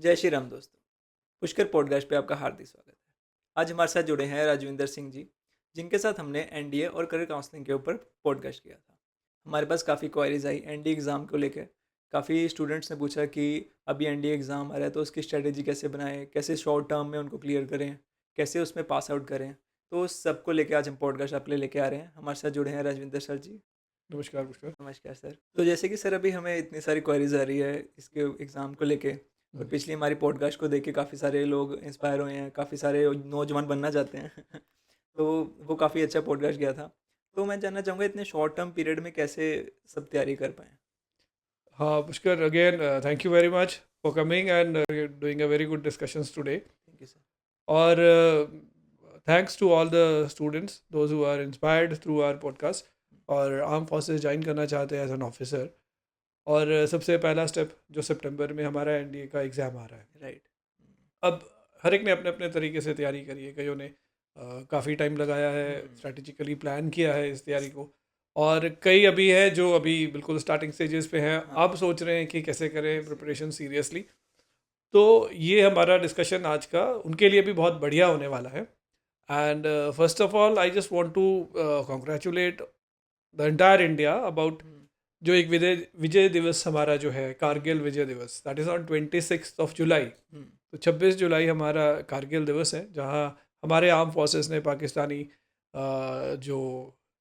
जय श्री राम दोस्तों। पुष्कर पॉडकास्ट पे आपका हार्दिक स्वागत है। आज हमारे साथ जुड़े हैं राजविंदर सिंह जी, जिनके साथ हमने एनडीए और करियर काउंसलिंग के ऊपर पॉडकास्ट किया था। हमारे पास काफ़ी क्वायरीज आई एनडीए एग्ज़ाम को लेकर। काफ़ी स्टूडेंट्स ने पूछा कि अभी एनडीए एग्ज़ाम आ रहा है तो उसकी स्ट्रेटेजी कैसे बनाएं, कैसे शॉर्ट टर्म में उनको क्लियर करें, कैसे उसमें पास आउट करें। तो उस सबको लेकर आज हम पॉडकास्ट आपके लिए लेके आ रहे हैं। हमारे साथ जुड़े हैं राजविंदर सर जी। नमस्कार पुष्कर। नमस्कार सर। तो जैसे कि सर अभी हमें इतनी सारी क्वेरीज आ रही है इसके एग्ज़ाम को लेके, और हम्म, पिछली हमारी पॉडकास्ट को देख के काफ़ी सारे लोग इंस्पायर हुए हैं, काफ़ी सारे नौजवान बनना चाहते हैं तो वो काफ़ी अच्छा पॉडकास्ट गया था। तो मैं जानना चाहूँगा इतने शॉर्ट टर्म पीरियड में कैसे सब तैयारी कर पाएँ। हाँ Pushkar, again thank you very much for coming and doing a very good discussions today. Thank you sir. और thanks to all the students those who are inspired through our podcast और arm forces join करना चाहते हैं as an officer. और सबसे पहला step जो सितंबर में हमारा एनडीए का एग्ज़ाम आ रहा है। राइट। अब हर एक ने अपने अपने तरीके से तैयारी करी है। कईयों ने काफ़ी टाइम लगाया है, स्ट्रैटेजिकली प्लान किया है इस तैयारी को। और कई अभी है जो अभी बिल्कुल स्टार्टिंग स्टेजेस पे हैं, हाँ। अब सोच रहे हैं कि कैसे करें प्रिपरेशन सीरियसली। तो ये हमारा डिस्कशन आज का उनके लिए भी बहुत बढ़िया होने वाला है। And first of all I just want to congratulate the entire India about जो एक विजय विजय दिवस हमारा जो है, कारगिल विजय दिवस, दैट इज़ ऑन 26 जुलाई। तो 26 जुलाई हमारा कारगिल दिवस है, जहाँ हमारे आर्म फोर्सेस ने पाकिस्तानी जो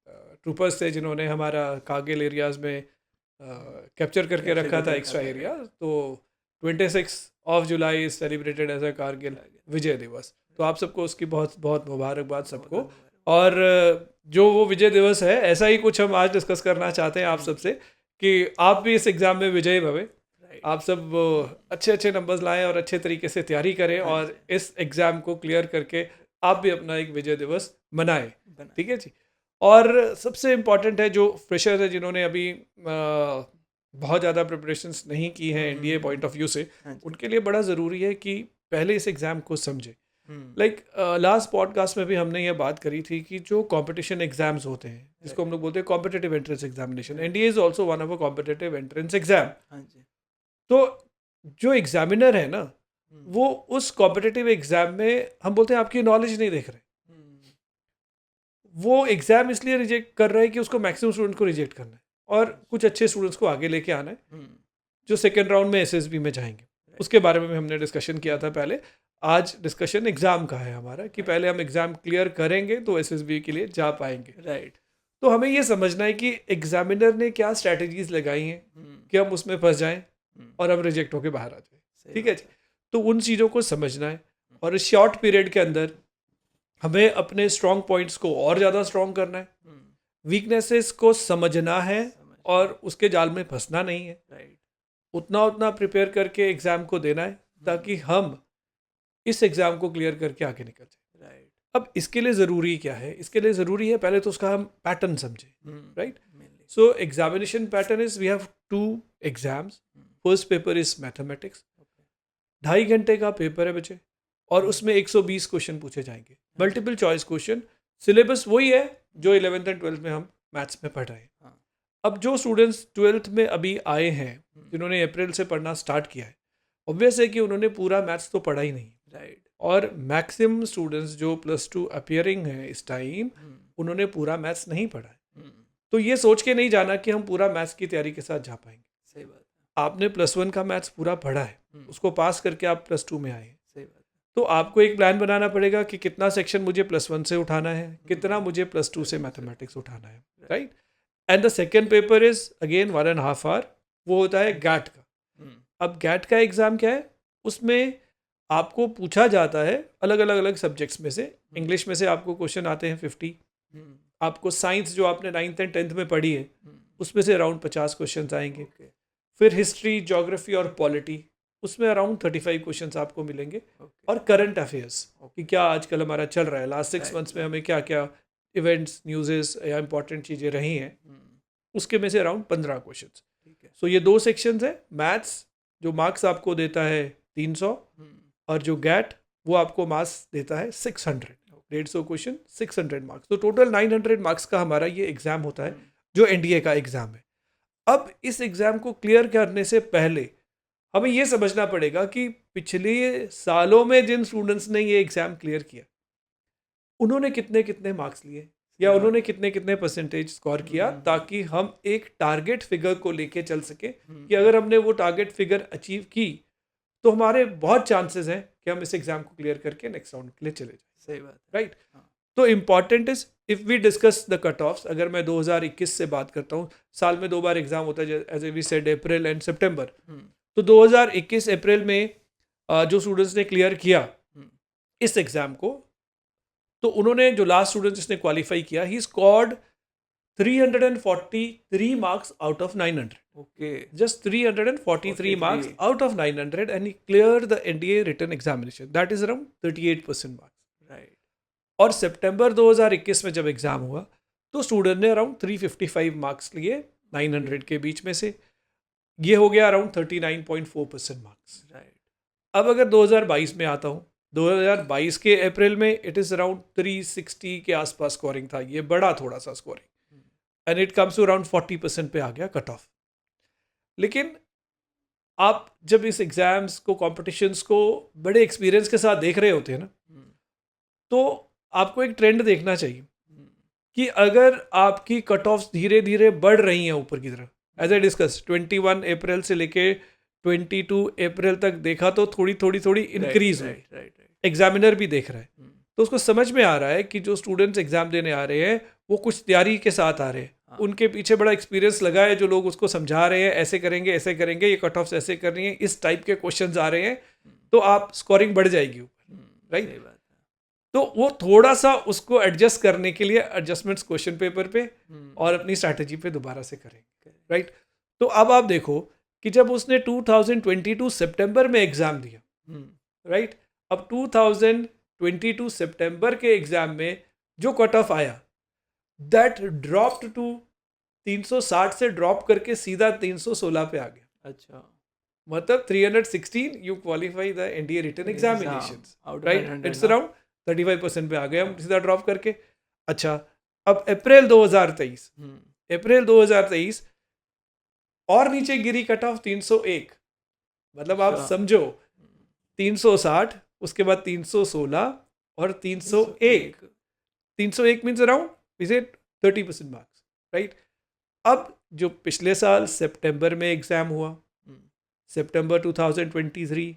ट्रूपर्स थे जिन्होंने हमारा कारगिल एरियाज़ में कैप्चर करके कैप्चर रखा करके था रखा एक्स्ट्रा था। एरिया। राइट। तो 26 July is celebrated as a Kargil Vijay Diwas. तो आप सबको उसकी बहुत बहुत मुबारकबाद बहुत सबको। बहुत मुबारक। और जो वो विजय दिवस है, ऐसा ही कुछ हम आज डिस्कस करना चाहते हैं आप सबसे कि आप भी इस एग्ज़ाम में विजयी भवे। राइट। आप सब अच्छे अच्छे नंबर्स लाएं और अच्छे तरीके से तैयारी करें हाँ और जी। इस एग्ज़ाम को क्लियर करके आप भी अपना एक विजय दिवस मनाएं। बनाए। ठीक है जी। और सबसे इम्पॉर्टेंट है जो फ्रेशर है, जिन्होंने अभी बहुत ज़्यादा प्रिपरेशंस नहीं की हैं एनडीए पॉइंट ऑफ व्यू से, हाँ जी। उनके लिए बड़ा ज़रूरी है कि पहले इस एग्ज़ाम को समझें। हम्म। लाइक लास्ट पॉडकास्ट में भी हमने ये बात करी थी कि जो कंपटीशन एग्जाम्स होते हैं, जिसको हम राइट। लोग बोलते हैं competitive entrance examination, right. NDA is also one of a competitive entrance exam. हाँ जी। तो जो एग्जामिनर है ना, हम्म। वो उस कॉम्पिटिटिव एग्जाम में हम बोलते हैं आपकी नॉलेज नहीं देख रहे। हम्म। वो एग्जाम इसलिए रिजेक्ट कर रहे हैं कि उसको मैक्सिमम स्टूडेंट को रिजेक्ट करना है और कुछ अच्छे स्टूडेंट्स को आगे लेके आना है हम्म। जो सेकेंड राउंड में एसएसबी में जाएंगे। राइट। उसके बारे में भी हमने डिस्कशन किया था पहले। आज डिस्कशन एग्ज़ाम का है हमारा कि राइट। पहले हम एग्ज़ाम क्लियर करेंगे तो एसएसबी के लिए जा पाएंगे। राइट। तो हमें ये समझना है कि एग्जामिनर ने क्या स्ट्रैटेजीज लगाई हैं कि हम उसमें फंस जाएं हम्म, और हम रिजेक्ट होकर बाहर आ जाएं। सही ठीक है बात जी। है। तो उन चीज़ों को समझना है और इस शॉर्ट पीरियड के अंदर हमें अपने स्ट्रॉन्ग पॉइंट्स को और ज़्यादा स्ट्रॉन्ग करना है, हम्म, वीकनेसेस को समझना है समझना और है। उसके जाल में फंसना नहीं है। राइट। उतना उतना प्रिपेयर करके एग्ज़ाम को देना है ताकि हम इस एग्ज़ाम को क्लियर करके आगे निकल जाए। राइट। अब इसके लिए ज़रूरी क्या है? इसके लिए ज़रूरी है पहले तो उसका हम पैटर्न समझें। Right. Mainly. So examination pattern is we have two exams. First paper is mathematics. Okay. 2.5 घंटे का पेपर है बच्चे, और हम्म, उसमें 120 क्वेश्चन पूछे जाएंगे, हाँ जी। Multiple choice question. सिलेबस वही है जो 11th एंड 12th में हम मैथ्स में पढ़ रहे हैं। हाँ। अब जो स्टूडेंट्स 12th में अभी आए हैं, हम्म, जिन्होंने अप्रैल से पढ़ना स्टार्ट किया है, ऑब्वियस है कि उन्होंने पूरा मैथ्स तो पढ़ा ही नहीं। राइट। और मैक्सिमम स्टूडेंट्स जो +2 अपियरिंग हैं इस टाइम, हम्म। उन्होंने पूरा मैथ्स नहीं पढ़ा है। हम्म, तो ये सोच के नहीं जाना कि हम पूरा मैथ्स की तैयारी के साथ जा पाएंगे। सही बात आपने +1 का मैथ्स पूरा पढ़ा है, है। उसको पास करके आप +2 में आए हैं। सही बात तो आपको एक प्लान बनाना पड़ेगा कि कितना सेक्शन मुझे +1 से उठाना है, कितना मुझे +2 से मैथमेटिक्स उठाना है। है। Right. And the second paper is again 1.5 hour, वो होता है गैट का। हम्म। अब गैट का एग्ज़ाम क्या है? उसमें आपको पूछा जाता है अलग अलग अलग सब्जेक्ट्स में से। इंग्लिश में से आपको क्वेश्चन आते हैं 50। हम्म। आपको साइंस जो आपने 9th एंड 10th में पढ़ी है, हम्म, उसमें से अराउंड 50 क्वेश्चन आएंगे। ओके। फिर हिस्ट्री, ज्योग्राफी और पॉलिटी, उसमें अराउंड 35 क्वेश्चंस आपको मिलेंगे। ओके। और करंट अफेयर्स कि ओके। क्या आजकल हमारा चल रहा है, लास्ट 6 मंथ्स में राइट। हमें क्या क्या इवेंट्स, न्यूज़ेस या इंपॉर्टेंट चीज़ें रही हैं, हम्म, उसके में से अराउंड 15 क्वेश्चन। ठीक है। सो ये दो सेक्शंस है। मैथ्स जो मार्क्स आपको देता है 300, हम्म, और जो गैट वो आपको मार्क्स देता है 600। 150 क्वेश्चन, 600 मार्क्स, तो टोटल 900 मार्क्स का हमारा ये एग्ज़ाम होता है हम्म, जो एनडीए का एग्ज़ाम है। अब इस एग्ज़ाम को क्लियर करने से पहले हमें ये समझना पड़ेगा कि पिछले सालों में जिन स्टूडेंट्स ने ये एग्ज़ाम क्लियर किया उन्होंने कितने कितने मार्क्स लिए या उन्होंने कितने कितने परसेंटेज स्कोर किया, ताकि हम एक टारगेट फिगर को लेके चल सके कि अगर हमने वो टारगेट फिगर अचीव की तो हमारे बहुत चांसेस हैं कि हम इस एग्ज़ाम को क्लियर करके नेक्स्ट राउंड के लिए चले जाएं. सही बात है. राइट. तो important is if we discuss the cut offs. अगर मैं 2021 से बात करता हूँ, साल में 2 बार एग्ज़ाम होता है as we said, April and September. तो 2021 अप्रैल में जो स्टूडेंट्स ने क्लियर किया इस एग्ज़ाम को, तो उन्होंने, जो लास्ट स्टूडेंट जिसने क्वालिफाई किया, he scored 343 marks out of 900. Okay. Just 343 marks out of 900 and he cleared the NDA written examination. That is around 38% marks. Right. और सितंबर 2021 में जब एग्ज़ाम हुआ तो स्टूडेंट ने अराउंड 355 मार्क्स लिए 900 के बीच में से. ये हो गया अराउंड 39.4% मार्क्स. Right. अब अगर 2022 में आता हूँ, 2022 के अप्रैल में इट इज़ अराउंड 360 के आसपास स्कोरिंग था. ये बड़ा थोड़ा सा scoring, and it comes to around 40% पे आ गया कट ऑफ. लेकिन आप जब इस एग्ज़ाम्स को, कॉम्पिटिशन्स को बड़े एक्सपीरियंस के साथ देख रहे होते हैं ना, तो आपको एक ट्रेंड देखना चाहिए कि अगर आपकी कट ऑफ्स धीरे धीरे बढ़ रही हैं ऊपर की तरफ, एज ए डिस्कस 21 अप्रैल से लेके 22 अप्रैल तक देखा तो थोड़ी थोड़ी इंक्रीज हुई. एग्जामिनर भी देख रहा है, तो उसको समझ में आ रहा है कि जो स्टूडेंट्स एग्जाम देने आ रहे हैं वो कुछ तैयारी के साथ आ रहे हैं. उनके पीछे बड़ा एक्सपीरियंस लगा है, जो लोग उसको समझा रहे हैं ऐसे करेंगे ऐसे करेंगे, ये कट ऑफ्स ऐसे कर रही हैं, इस टाइप के क्वेश्चंस आ रहे हैं, तो आप स्कोरिंग बढ़ जाएगी ऊपर. राइट. तो वो थोड़ा सा उसको एडजस्ट करने के लिए एडजस्टमेंट्स क्वेश्चन पेपर पे और अपनी स्ट्रैटेजी पे दोबारा से करेंगे. राइट. तो अब आप देखो कि जब उसने 2022 सितंबर में एग्ज़ाम दिया, राइट, अब 2022 सितंबर के एग्ज़ाम में जो कट ऑफ आया, दैट ड्रॉप्ड टू 360 से ड्रॉप करके सीधा 316 पे आ गया. अच्छा. मतलब 316 you qualify the NDA written examinations. Right. It's around 35% पे आ गए हम सीधा ड्रॉप करके. अच्छा, अब अप्रैल 2023 और नीचे गिरी कट ऑफ 301. मतलब आप समझो 360, उसके बाद 316 और 301. 301 means around is it 30% marks. Right. अब जो पिछले साल सितंबर में एग्जाम हुआ, सितंबर 2023,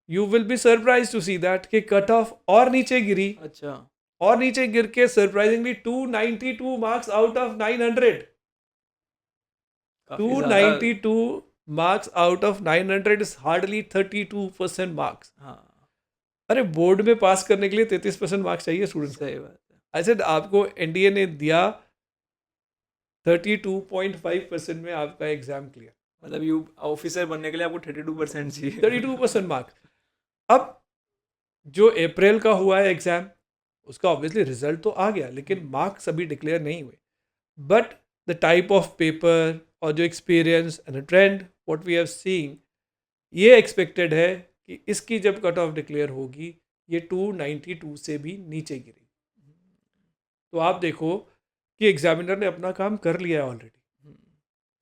you will be surprise to see that कि कट ऑफ और नीचे गिरी. अच्छा. और नीचे गिर के surprisingly 292 marks out of 900. 292 marks out of 900 is hardly 32% marks. अरे बोर्ड में पास करने के लिए 33% मार्क्स चाहिए स्टूडेंट्स. सही बात है. ऐसे आपको एनडीए ने दिया 32.5% में आपका एग्जाम क्लियर. मतलब यू ऑफिसर बनने के लिए आपको 32% चाहिए. 32% मार्क्स. अब जो अप्रैल का हुआ है एग्जाम, उसका ऑब्वियसली रिजल्ट तो आ गया, लेकिन मार्क्स अभी डिक्लेयर नहीं हुए. But the type of paper और जो experience and trend what we have seen, ये एक्सपेक्टेड है कि इसकी जब कट ऑफ डिक्लेयर होगी ये 292 से भी नीचे गिरेगी. तो आप देखो कि एग्जामिनर ने अपना काम कर लिया है ऑलरेडी.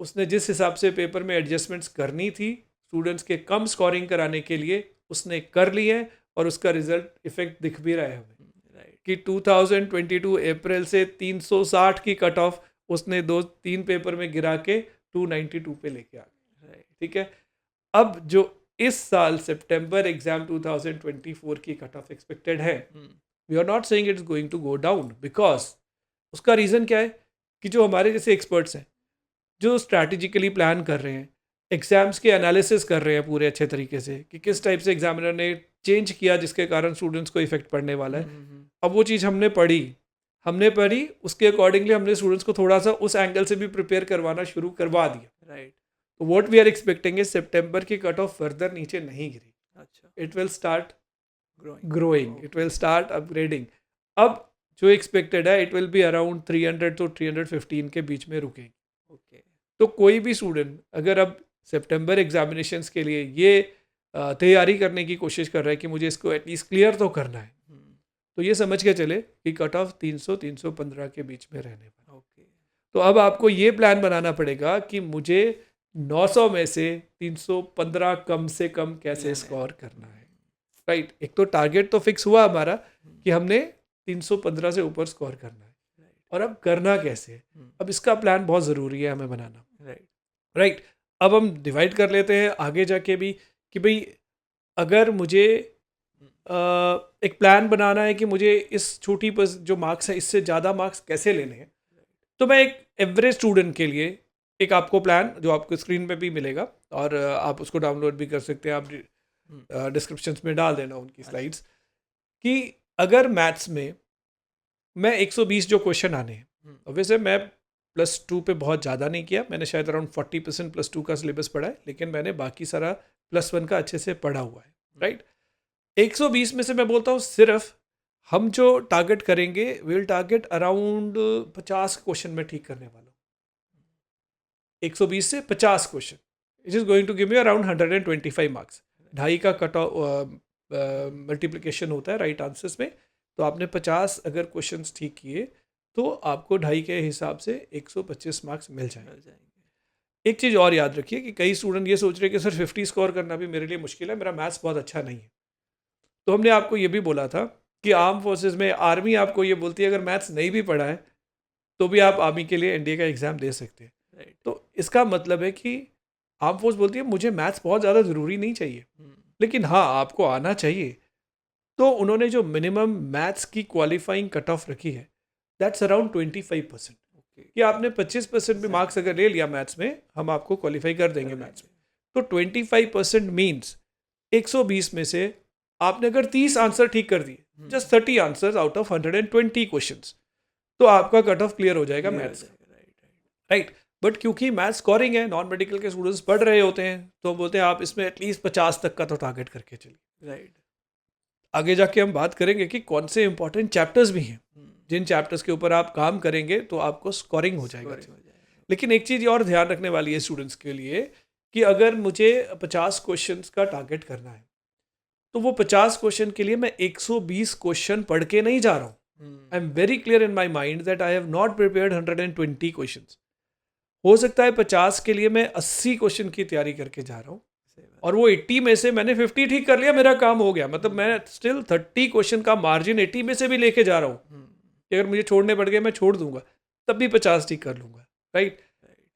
उसने जिस हिसाब से पेपर में एडजस्टमेंट्स करनी थी स्टूडेंट्स के कम स्कोरिंग कराने के लिए, उसने कर ली है, और उसका रिजल्ट इफेक्ट दिख भी रहा है हमें कि 2022 अप्रैल से 360 की कट ऑफ उसने 2-3 पेपर में गिरा के 292 पे लेके आ गए. ठीक है. अब जो इस साल सितंबर एग्जाम 2024 की कट ऑफ एक्सपेक्टेड है, we are not saying it's going to go down, because उसका रीज़न क्या है कि जो हमारे जैसे एक्सपर्ट्स हैं जो स्ट्रैटेजिकली प्लान कर रहे हैं, एग्जाम्स के एनालिसिस कर रहे हैं पूरे अच्छे तरीके से कि किस टाइप से एग्जामिनर ने चेंज किया जिसके कारण स्टूडेंट्स को इफेक्ट पड़ने वाला है. अब वो चीज़ हमने पढ़ी, उसके अकॉर्डिंगली हमने स्टूडेंट्स को थोड़ा सा उस एंगल से भी प्रिपेयर करवाना शुरू करवा दिया. राइट. तो व्हाट वी आर एक्सपेक्टिंग है सितंबर की कट ऑफ फर्दर नीचे नहीं गिरी. अच्छा. It will start growing, it will start upgrading. अब जो एक्सपेक्टेड है it will be around 300 to 315 के बीच में रुकेगी. ओके. तो कोई भी स्टूडेंट अगर अब सितंबर एग्जामिनेशंस के लिए ये तैयारी करने की कोशिश कर रहा है कि मुझे इसको एटलीस्ट क्लियर तो करना है, तो ये समझ के चले कि कट ऑफ 300-315 के बीच में रहने वाला. ओके. तो अब आपको ये प्लान बनाना पड़ेगा कि मुझे 900 में से 315 कम से कम कैसे लेने स्कोर करना है, राइट। एक तो टारगेट तो फिक्स हुआ हमारा हम्म, कि हमने 315 से ऊपर स्कोर करना है, राइट और अब करना कैसे है, अब इसका प्लान बहुत ज़रूरी है हमें बनाना, राइट राइट। अब हम डिवाइड कर लेते हैं आगे जाके भी कि भाई अगर मुझे एक प्लान बनाना है कि मुझे इस छोटी जो मार्क्स है इससे ज़्यादा मार्क्स कैसे लेने हैं, तो मैं एक एवरेज स्टूडेंट के लिए एक आपको प्लान जो आपको स्क्रीन पे भी मिलेगा, और आप उसको डाउनलोड भी कर सकते हैं, आप डिस्क्रिप्शन में डाल देना उनकी स्लाइड्स, कि अगर मैथ्स में मैं 120 जो क्वेश्चन आने हैं, वैसे मैं +2 पे बहुत ज़्यादा नहीं किया, मैंने शायद अराउंड 40% +2 का सिलेबस पढ़ा है, लेकिन मैंने बाकी सारा +1 का अच्छे से पढ़ा हुआ है, राइट। 120 में से मैं बोलता हूँ सिर्फ हम जो टारगेट करेंगे, विल टारगेट अराउंड 50 क्वेश्चन में ठीक करने वाला हूँ। 120 से 50 question it is going to give me around 125 marks. 2.5 का कट मल्टीप्लिकेशन होता है राइट आंसर्स में, तो आपने 50 अगर क्वेश्चंस ठीक किए तो आपको 2.5 के हिसाब से 125 मार्क्स मिल जाएंगे। एक चीज़ और याद रखिए कि कई स्टूडेंट ये सोच रहे हैं कि सर 50 स्कोर करना भी मेरे लिए मुश्किल है, मेरा मैथ्स बहुत अच्छा नहीं है। तो हमने आपको ये भी बोला था कि आर्म फोर्सेस में आर्मी आपको ये बोलती है अगर मैथ्स नहीं भी पढ़ा है तो भी आप आर्मी के लिए एनडीए का एग्ज़ाम दे सकते हैं। राइट तो इसका मतलब है कि आर्म फोर्स बोलती है मुझे मैथ्स बहुत ज़्यादा ज़रूरी नहीं चाहिए, लेकिन हाँ आपको आना चाहिए। तो उन्होंने जो मिनिमम मैथ्स की क्वालिफाइंग कट ऑफ रखी है दैट्स अराउंड 25%, कि आपने 25% भी मार्क्स अगर ले लिया मैथ्स में, हम आपको क्वालिफाई कर देंगे मैथ्स में। तो 25% मीन्स 120 में से आपने अगर 30 आंसर ठीक कर दिए, just 30 answers out of 120 questions, तो आपका कट ऑफ क्लियर हो जाएगा मैथ्स का, राइट। बट क्योंकि मैथ्स स्कोरिंग है, नॉन मेडिकल के स्टूडेंट्स पढ़ रहे होते हैं, तो बोलते हैं आप इसमें एटलीस्ट 50 तक का तो टारगेट करके चलिए। राइट आगे जाके हम बात करेंगे कि कौन से इंपॉर्टेंट चैप्टर्स भी हैं जिन चैप्टर्स के ऊपर आप काम करेंगे तो आपको स्कोरिंग हो जाएगा। लेकिन एक चीज़ और ध्यान रखने वाली है स्टूडेंट्स के लिए कि अगर मुझे 50 क्वेश्चंस का टारगेट करना है, तो वो 50 क्वेश्चन के लिए मैं 120 क्वेश्चन पढ़ के नहीं जा रहा हूँ। I am very clear in my mind that I have not prepared 120 question. हो सकता है 50 के लिए मैं 80 क्वेश्चन की तैयारी करके जा रहा हूँ, और वो 80 में से मैंने 50 ठीक कर लिया, मेरा काम हो गया। मतलब मैं स्टिल 30 क्वेश्चन का मार्जिन 80 में से भी लेके जा रहा हूँ कि अगर मुझे छोड़ने पड़ गए मैं छोड़ दूंगा, तब भी 50 ठीक कर लूंगा, राइट।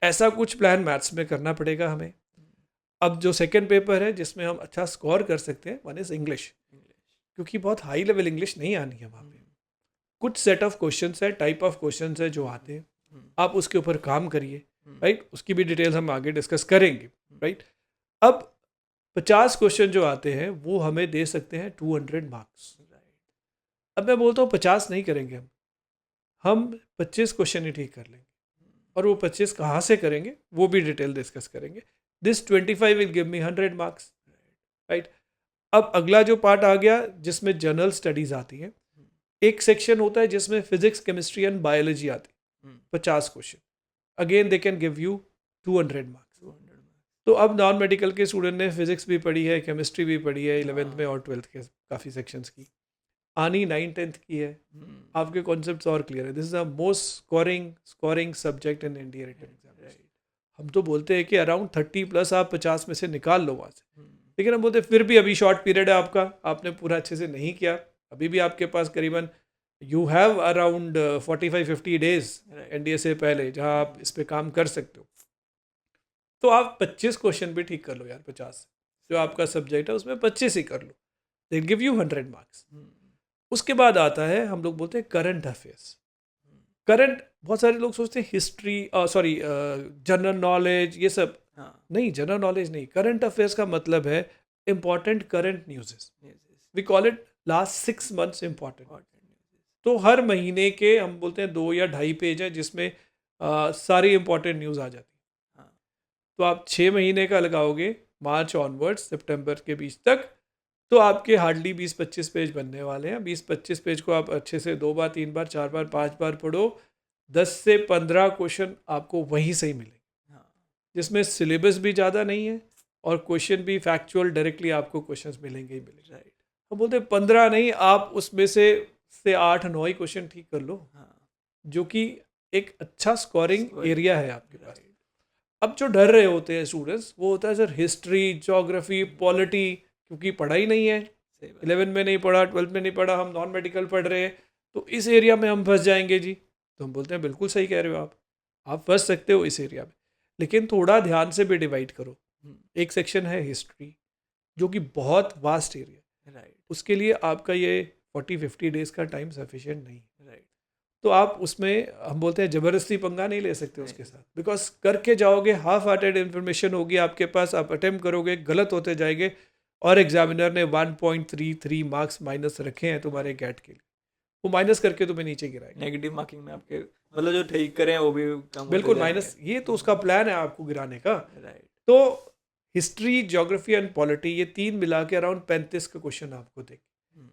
ऐसा कुछ प्लान मैथ्स में करना पड़ेगा हमें। अब जो सेकेंड पेपर है जिसमें हम अच्छा स्कोर कर सकते हैं, वन इज इंग्लिश, क्योंकि बहुत हाई लेवल इंग्लिश नहीं आनी है वहाँ पे। कुछ सेट ऑफ क्वेश्चन है, टाइप ऑफ क्वेश्चन है जो आते हैं, आप उसके ऊपर काम करिए, राइट। उसकी भी डिटेल्स हम आगे डिस्कस करेंगे, राइट। अब 50 क्वेश्चन जो आते हैं वो हमें दे सकते हैं 200 मार्क्स। अब मैं बोलता हूँ 50 नहीं करेंगे हम 25 क्वेश्चन ही ठीक कर लेंगे, और वो 25 कहाँ से करेंगे वो भी डिटेल डिस्कस करेंगे। This 25 will give me 100 marks, right. अब अगला जो पार्ट आ गया जिसमें जनरल स्टडीज आती है, एक सेक्शन होता है जिसमें फिजिक्स, केमिस्ट्री एंड बायोलॉजी आती है, 50 question, again they can give you 200 marks. तो अब नॉन मेडिकल के स्टूडेंट ने फिजिक्स भी पढ़ी है, केमिस्ट्री भी पढ़ी है 11th में और 12th के काफ़ी सेक्शंस की, आनी 9th-10th की है, आपके कॉन्सेप्ट्स और क्लियर है। This is the most scoring subject in India written exam. हम तो बोलते हैं कि अराउंड 30+ आप 50 में से निकाल लो वहाँ से, लेकिन हम बोलते हैं फिर भी अभी शॉर्ट पीरियड है आपका, आपने पूरा अच्छे से नहीं किया, अभी भी आपके पास करीबन you have around 45-50 days NDA से पहले जहाँ आप इस पर काम कर सकते हो। तो आप 25 क्वेश्चन भी ठीक कर लो यार, 50 जो आपका सब्जेक्ट है उसमें 25 ही कर लो, दे गिव यू 100 मार्क्स। उसके बाद आता है, हम लोग बोलते हैं करंट अफेयर्स। करंट, बहुत सारे लोग सोचते हैं हिस्ट्री, सॉरी जनरल नॉलेज, ये सब नहीं, जनरल नॉलेज नहीं। करंट अफेयर्स का मतलब है important current news, we call it last 6 months important. तो हर महीने के हम बोलते हैं 2 या 2.5 पेज है जिसमें सारी इंपॉर्टेंट न्यूज़ आ जाती है। तो आप 6 महीने का लगाओगे, मार्च ऑनवर्ड्स सितंबर के बीच तक, तो आपके हार्डली 20-25 पेज बनने वाले हैं। 20-25 पेज को आप अच्छे से 2 बार 3 बार 4 बार 5 बार पढ़ो, 10 से 15 क्वेश्चन आपको वहीं से ही मिलेंगे, जिसमें सिलेबस भी ज़्यादा नहीं है और क्वेश्चन भी फैक्चुअल डायरेक्टली आपको क्वेश्चंस मिलेंगे ही मिलेंगे, राइट। हम बोलते हैं 15 नहीं, आप उसमें से 8-9 ही क्वेश्चन ठीक कर लो, जो कि एक अच्छा स्कोरिंग एरिया है आपके पास। अब जो डर रहे होते हैं स्टूडेंट्स वो होता है सर हिस्ट्री, ज्योग्राफी, पॉलिटी, क्योंकि पढ़ा ही नहीं है, सही बात। 11 में नहीं पढ़ा, 12 में नहीं पढ़ा, हम नॉन मेडिकल पढ़ रहे हैं, तो इस एरिया में हम फंस जाएंगे जी। तो हम बोलते हैं बिल्कुल सही कह रहे हो आप फंस सकते हो इस एरिया में, लेकिन थोड़ा ध्यान से भी डिवाइड करो। एक सेक्शन है हिस्ट्री जो कि बहुत वास्ट एरिया, राइट उसके लिए आपका ये 40-50 डेज का टाइम सफिशिएंट नहीं है। राइट। तो आप उसमें हम बोलते हैं ज़बरदस्ती पंगा नहीं ले सकते उसके नहीं। साथ, बिकॉज करके जाओगे हाफ हार्टेड इन्फॉर्मेशन होगी आपके पास, आप अटेम्प्ट करोगे गलत होते जाएंगे, और एग्जामिनर ने 1.33 मार्क्स माइनस रखे हैं तुम्हारे गैट के लिए, वो माइनस करके तुम्हें नीचे गिराएगा। नेगेटिव मार्किंग में आपके मतलब जो ठीक करें वो भी कम होते बिल्कुल जाएंगे। माइनस, ये तो उसका प्लान है आपको गिराने का। राइट। तो हिस्ट्री, ज्योग्राफी एंड पॉलिटी, ये तीन मिला के अराउंड 35 का क्वेश्चन आपको देंगे।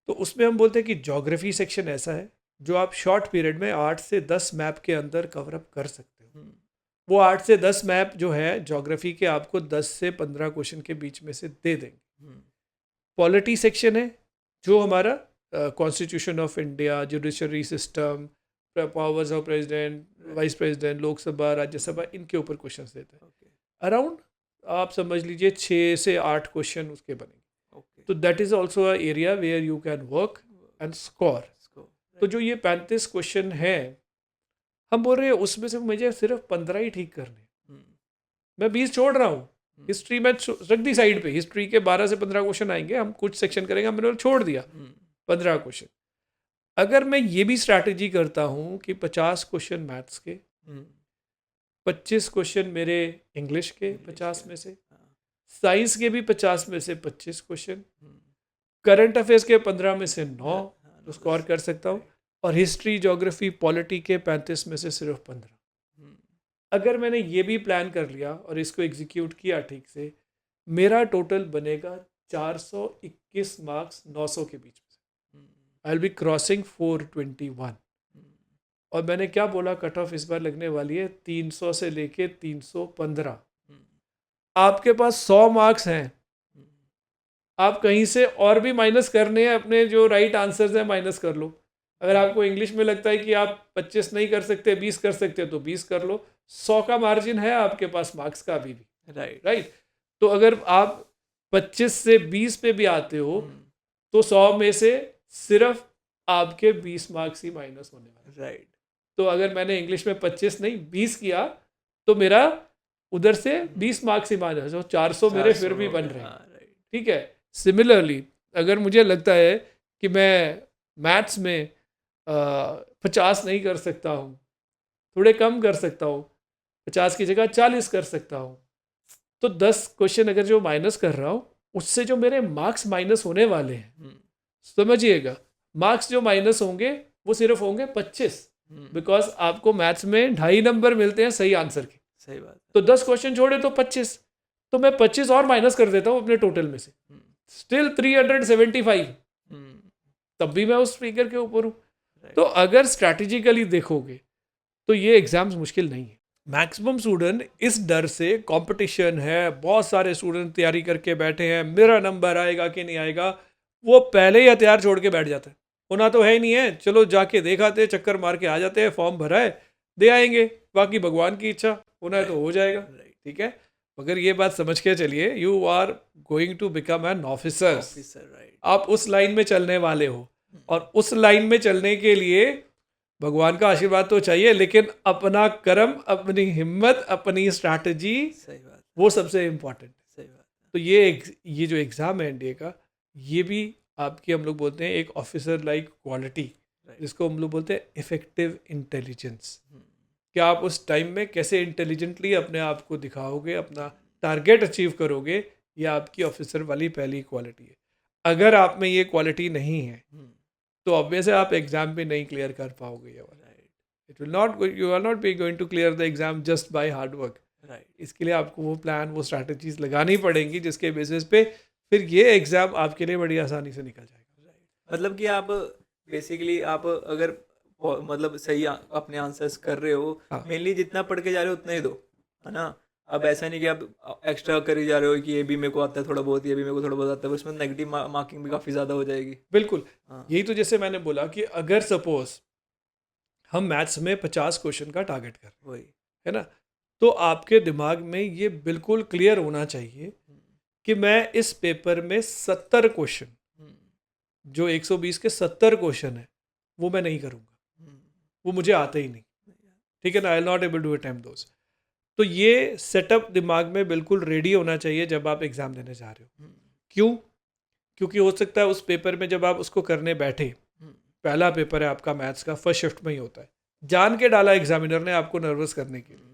तो उसमें हम बोलते हैं कि ज्योग्राफी सेक्शन ऐसा है जो आप शॉर्ट पीरियड में 8 से 10 मैप के अंदर कवर अप कर सकते हो। वो 8 से 10 मैप जो है ज्योग्राफी के आपको 10 से 15 क्वेश्चन के बीच में से दे देंगे। पॉलिटी सेक्शन है जो हमारा constitution of India, judiciary system, powers of president, vice president, Lok Sabha, Rajya Sabha, इनके ऊपर क्वेश्चन देते हैं। अराउंड आप समझ लीजिए 6 से 8 क्वेश्चन उसके बनेंगे। तो that is also a area where you can work and score. तो जो ये 35 क्वेश्चन है, हम बोल रहे हैं उसमें से मुझे सिर्फ 15 ही ठीक करने, मैं 20 छोड़ रहा हूँ। हिस्ट्री में रख दी साइड पे, हिस्ट्री के 12 से 15 क्वेश्चन आएंगे, हम कुछ सेक्शन करेंगे, हमने छोड़ दिया 15 क्वेश्चन। अगर मैं ये भी स्ट्रैटेजी करता हूँ कि 50 क्वेश्चन मैथ्स के, 25 क्वेश्चन मेरे इंग्लिश के 50 में से, साइंस के भी 50 में से 25 क्वेश्चन, करंट अफेयर्स के 15 में से 9 तो स्कोर कर सकता हूँ, और हिस्ट्री, ज्योग्राफी, पॉलिटी के 35 में से सिर्फ 15। अगर मैंने ये भी प्लान कर लिया और इसको एग्जीक्यूट किया ठीक से, मेरा टोटल बनेगा 421 मार्क्स 900 के बीच में। I will be crossing 421। और मैंने क्या बोला, कट ऑफ इस बार लगने वाली है 300 से लेके 315। आपके पास 100 मार्क्स हैं, आप कहीं से और भी माइनस करने हैं, अपने जो राइट आंसर्स हैं माइनस कर लो। अगर आपको इंग्लिश में लगता है कि आप 25 नहीं कर सकते, 20 कर सकते हो, तो 20 कर लो। 100 का मार्जिन है आपके पास मार्क्स का अभी भी। राइट। तो अगर आप 25 से 20 पे भी आते हो तो 100 में से सिर्फ आपके 20 मार्क्स ही माइनस होने वाले। राइट। तो अगर मैंने इंग्लिश में 25 नहीं 20 किया तो मेरा उधर से 20 मार्क्स ही माइनस, तो 400 मेरे फिर भी बन रहे हैं। ठीक है। सिमिलरली अगर मुझे लगता है कि मैं मैथ्स में 50 नहीं कर सकता हूँ, थोड़े कम कर सकता हूँ, 50 की जगह 40 कर सकता हूँ, तो 10 क्वेश्चन अगर जो माइनस कर रहा हूँ उससे जो मेरे मार्क्स माइनस होने वाले हैं, समझिएगा, मार्क्स जो माइनस होंगे वो सिर्फ होंगे 25, बिकॉज आपको मैथ्स में 2.5 नंबर मिलते हैं सही आंसर के। सही बात। तो 10 क्वेश्चन छोड़े तो 25, तो मैं 25 और माइनस कर देता हूँ अपने टोटल में से, स्टिल 375, तब भी मैं उस फिगर के ऊपर हूँ। तो अगर स्ट्रैटेजिकली देखोगे तो ये एग्जाम्स मुश्किल नहीं है। मैक्सिमम स्टूडेंट इस डर से, कंपटीशन है, बहुत सारे स्टूडेंट तैयारी करके बैठे हैं, मेरा नंबर आएगा कि नहीं आएगा, वो पहले ही हथियार छोड़ के बैठ जाते हैं। होना तो है ही नहीं है, चलो जाके देखाते, चक्कर मार के आ जाते हैं, फॉर्म भरा है दे आएंगे, बाकी भगवान की इच्छा, होना है तो हो जाएगा। ठीक है। मगर ये बात समझ के चलिए, you are going to become an officer. आप उस लाइन में चलने वाले हो, और उस लाइन में चलने के लिए भगवान का आशीर्वाद तो चाहिए, लेकिन अपना कर्म, अपनी हिम्मत, अपनी स्ट्रैटेजी, वो सबसे इम्पोर्टेंट है। तो ये जो एग्ज़ाम है एनडीए का, ये भी आपकी हम लोग बोलते हैं एक ऑफिसर लाइक क्वालिटी, जिसको हम लोग बोलते हैं इफेक्टिव इंटेलिजेंस। कि आप उस टाइम में कैसे इंटेलिजेंटली अपने आप को दिखाओगे, अपना टारगेट अचीव करोगे, ये आपकी ऑफिसर वाली पहली क्वालिटी है। अगर आप में ये क्वालिटी नहीं है तो ऑब्वियस है आप एग्जाम भी नहीं क्लियर कर पाओगे। It will not, you are not be going to clear the exam just by hard work. इसके लिए आपको वो प्लान, वो स्ट्रैटेजीज लगानी पड़ेंगी, जिसके बेसिस पे फिर ये एग्जाम आपके लिए बड़ी आसानी से निकल जाएगा। मतलब कि आप बेसिकली आप अगर मतलब सही अपने आंसर्स कर रहे हो, मेनली जितना पढ़ के जा रहे हो उतना ही दो, है ना। अब ऐसा नहीं कि आप एक्स्ट्रा कर ही जा रहे हो कि ये भी मेरे को आता है थोड़ा बहुत, ये भी मेरे को थोड़ा बहुत आता है, उसमें नेगेटिव मार्किंग भी काफ़ी ज़्यादा हो जाएगी। बिल्कुल। यही तो जैसे मैंने बोला कि अगर सपोज हम मैथ्स में 50 क्वेश्चन का टारगेट कर रहे हैं, है ना, तो आपके दिमाग में ये बिल्कुल क्लियर होना चाहिए कि मैं इस पेपर में 70 क्वेश्चन, जो 120 के 70 क्वेश्चन है, वो मैं नहीं करूँगा, वो मुझे आते ही नहीं, ठीक है ना, I'll not able to attempt those. तो ये सेटअप दिमाग में बिल्कुल रेडी होना चाहिए जब आप एग्ज़ाम देने जा रहे हो। क्यों? क्योंकि हो सकता है उस पेपर में जब आप उसको करने बैठे, पहला पेपर है आपका मैथ्स का, फर्स्ट शिफ्ट में ही होता है, जान के डाला एग्जामिनर ने आपको नर्वस करने के लिए।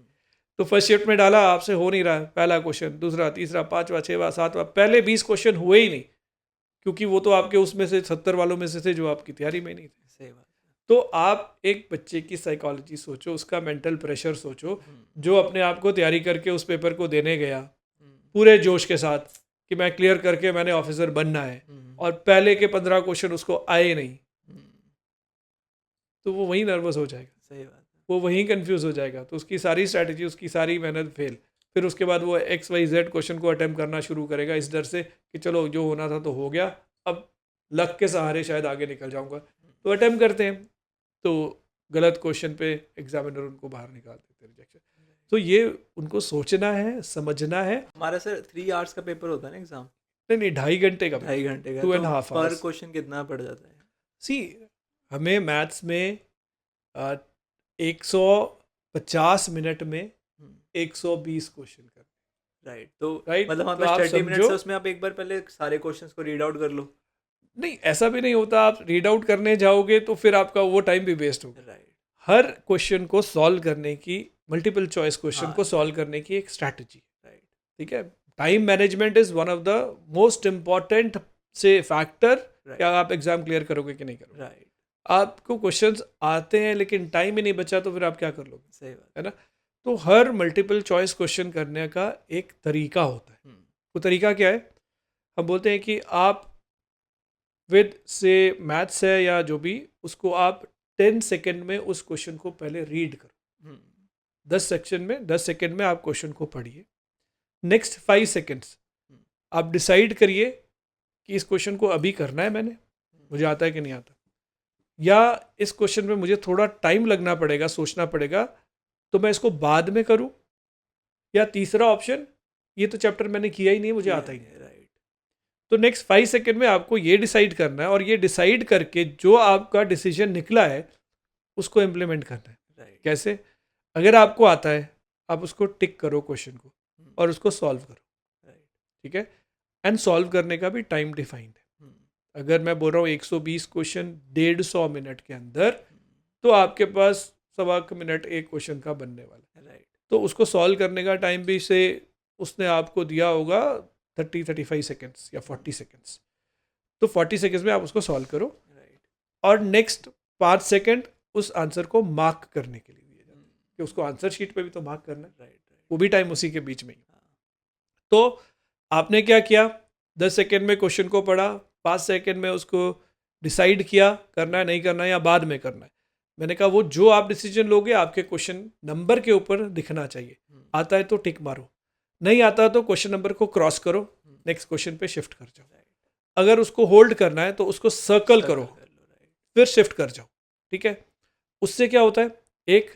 तो फर्स्ट शिफ्ट में डाला, आपसे हो नहीं रहा है, पहला क्वेश्चन, दूसरा, तीसरा, पाँचवा, छठवां, सातवां, पहले 20 क्वेश्चन हुए ही नहीं, क्योंकि वो तो आपके उसमें से 70 वालों में से थे जो आपकी तैयारी में नहीं थे। सही बात। तो आप एक बच्चे की साइकोलॉजी सोचो, उसका मेंटल प्रेशर सोचो, जो अपने आप को तैयारी करके उस पेपर को देने गया पूरे जोश के साथ कि मैं क्लियर करके मैंने ऑफिसर बनना है, और पहले के 15 क्वेश्चन उसको आए नहीं, तो वो वहीं नर्वस हो जाएगा। सही बात है। वो वहीं कंफ्यूज हो जाएगा, तो उसकी सारी स्ट्रैटेजी, उसकी सारी मेहनत फेल। फिर उसके बाद वो XYZ क्वेश्चन को अटेम्प्ट करना शुरू करेगा इस डर से कि चलो जो होना था तो हो गया, अब लक के सहारे शायद आगे निकल जाऊंगा। तो अटेम्प्ट करते हैं, तो गलत क्वेश्चन पे एग्जामिनर उनको बाहर निकाल देते हैं, रिजेक्शन। तो ये उनको सोचना है, समझना है। हमारा सर 3 आवर्स का पेपर होता है ना एग्जाम? नहीं, 2.5 घंटे का, 2.5 घंटे का, 2.5 तो पर hours। क्वेश्चन कितना पड़ जाता है? सी, हमें मैथ्स में 150 मिनट में 120 क्वेश्चन करने। राइट, तो राइट, मतलब हमारे तो पास आप 30 मिनट्स समझो, है, उसमें आप एक बार पहले सारे क्वेश्चंस को रीड आउट कर लो। नहीं ऐसा भी नहीं होता, आप रीड आउट करने जाओगे तो फिर आपका वो टाइम भी वेस्ट होगा। राइट। हर क्वेश्चन को सॉल्व करने की, मल्टीपल चॉइस क्वेश्चन हाँ, को सॉल्व करने की एक स्ट्रैटेजी, राइट। ठीक है। Time management is one of the most important से फैक्टर, क्या आप एग्जाम क्लियर करोगे कि नहीं करोगे। राइट। आपको क्वेश्चंस आते हैं लेकिन टाइम ही नहीं बचा, तो फिर आप क्या कर लोगे, सही बात है ना। तो हर मल्टीपल चॉइस क्वेश्चन करने का एक तरीका होता है। वो तरीका क्या है? हम बोलते हैं कि आप विद से मैथ्स है या जो भी, उसको आप 10 सेकेंड में उस क्वेश्चन को पहले रीड करो। 10 सेकेंड में आप क्वेश्चन को पढ़िए। नेक्स्ट 5 सेकेंड्स आप डिसाइड करिए कि इस क्वेश्चन को अभी करना है मैंने, मुझे आता है कि नहीं आता, या इस क्वेश्चन में मुझे थोड़ा टाइम लगना पड़ेगा, सोचना पड़ेगा, तो मैं इसको बाद में करूं, या तीसरा ऑप्शन, ये तो चैप्टर मैंने किया ही नहीं, मुझे आता ही नहीं। राइट। तो नेक्स्ट 5 सेकेंड में आपको ये डिसाइड करना है, और ये डिसाइड करके जो आपका डिसीजन निकला है उसको इम्प्लीमेंट करना है। राइट। कैसे? अगर आपको आता है, आप उसको टिक करो क्वेश्चन को, और उसको सॉल्व करो, राइट। ठीक है। एंड सॉल्व करने का भी टाइम डिफाइंड है। अगर मैं बोल रहा हूँ 120 क्वेश्चन 150 मिनट के अंदर, तो आपके पास 1.25 मिनट एक क्वेश्चन का बनने वाला है। राइट। तो उसको सॉल्व करने का टाइम भी से उसने आपको दिया होगा 30-35 सेकेंड्स या 40 सेकेंड्स। तो 40 सेकेंड्स में आप उसको सॉल्व करो, राइट। और नेक्स्ट 5 सेकेंड उस आंसर को मार्क करने के लिए दिए जाते हैं, कि उसको आंसर शीट पे भी तो मार्क करना है। राइट। वो भी टाइम उसी के बीच में ही। तो आपने क्या किया, 10 सेकेंड में क्वेश्चन को पढ़ा, 5 सेकेंड में उसको डिसाइड किया करना है नहीं करना है, या बाद में करना है। मैंने कहा वो जो आप डिसीजन लोगे आपके क्वेश्चन नंबर के ऊपर दिखना चाहिए। आता है तो टिक मारो, नहीं आता तो क्वेश्चन नंबर को क्रॉस करो, नेक्स्ट क्वेश्चन पे शिफ्ट कर जाओ। अगर उसको होल्ड करना है तो उसको सर्कल करो, फिर शिफ्ट कर जाओ, ठीक है। उससे क्या होता है, एक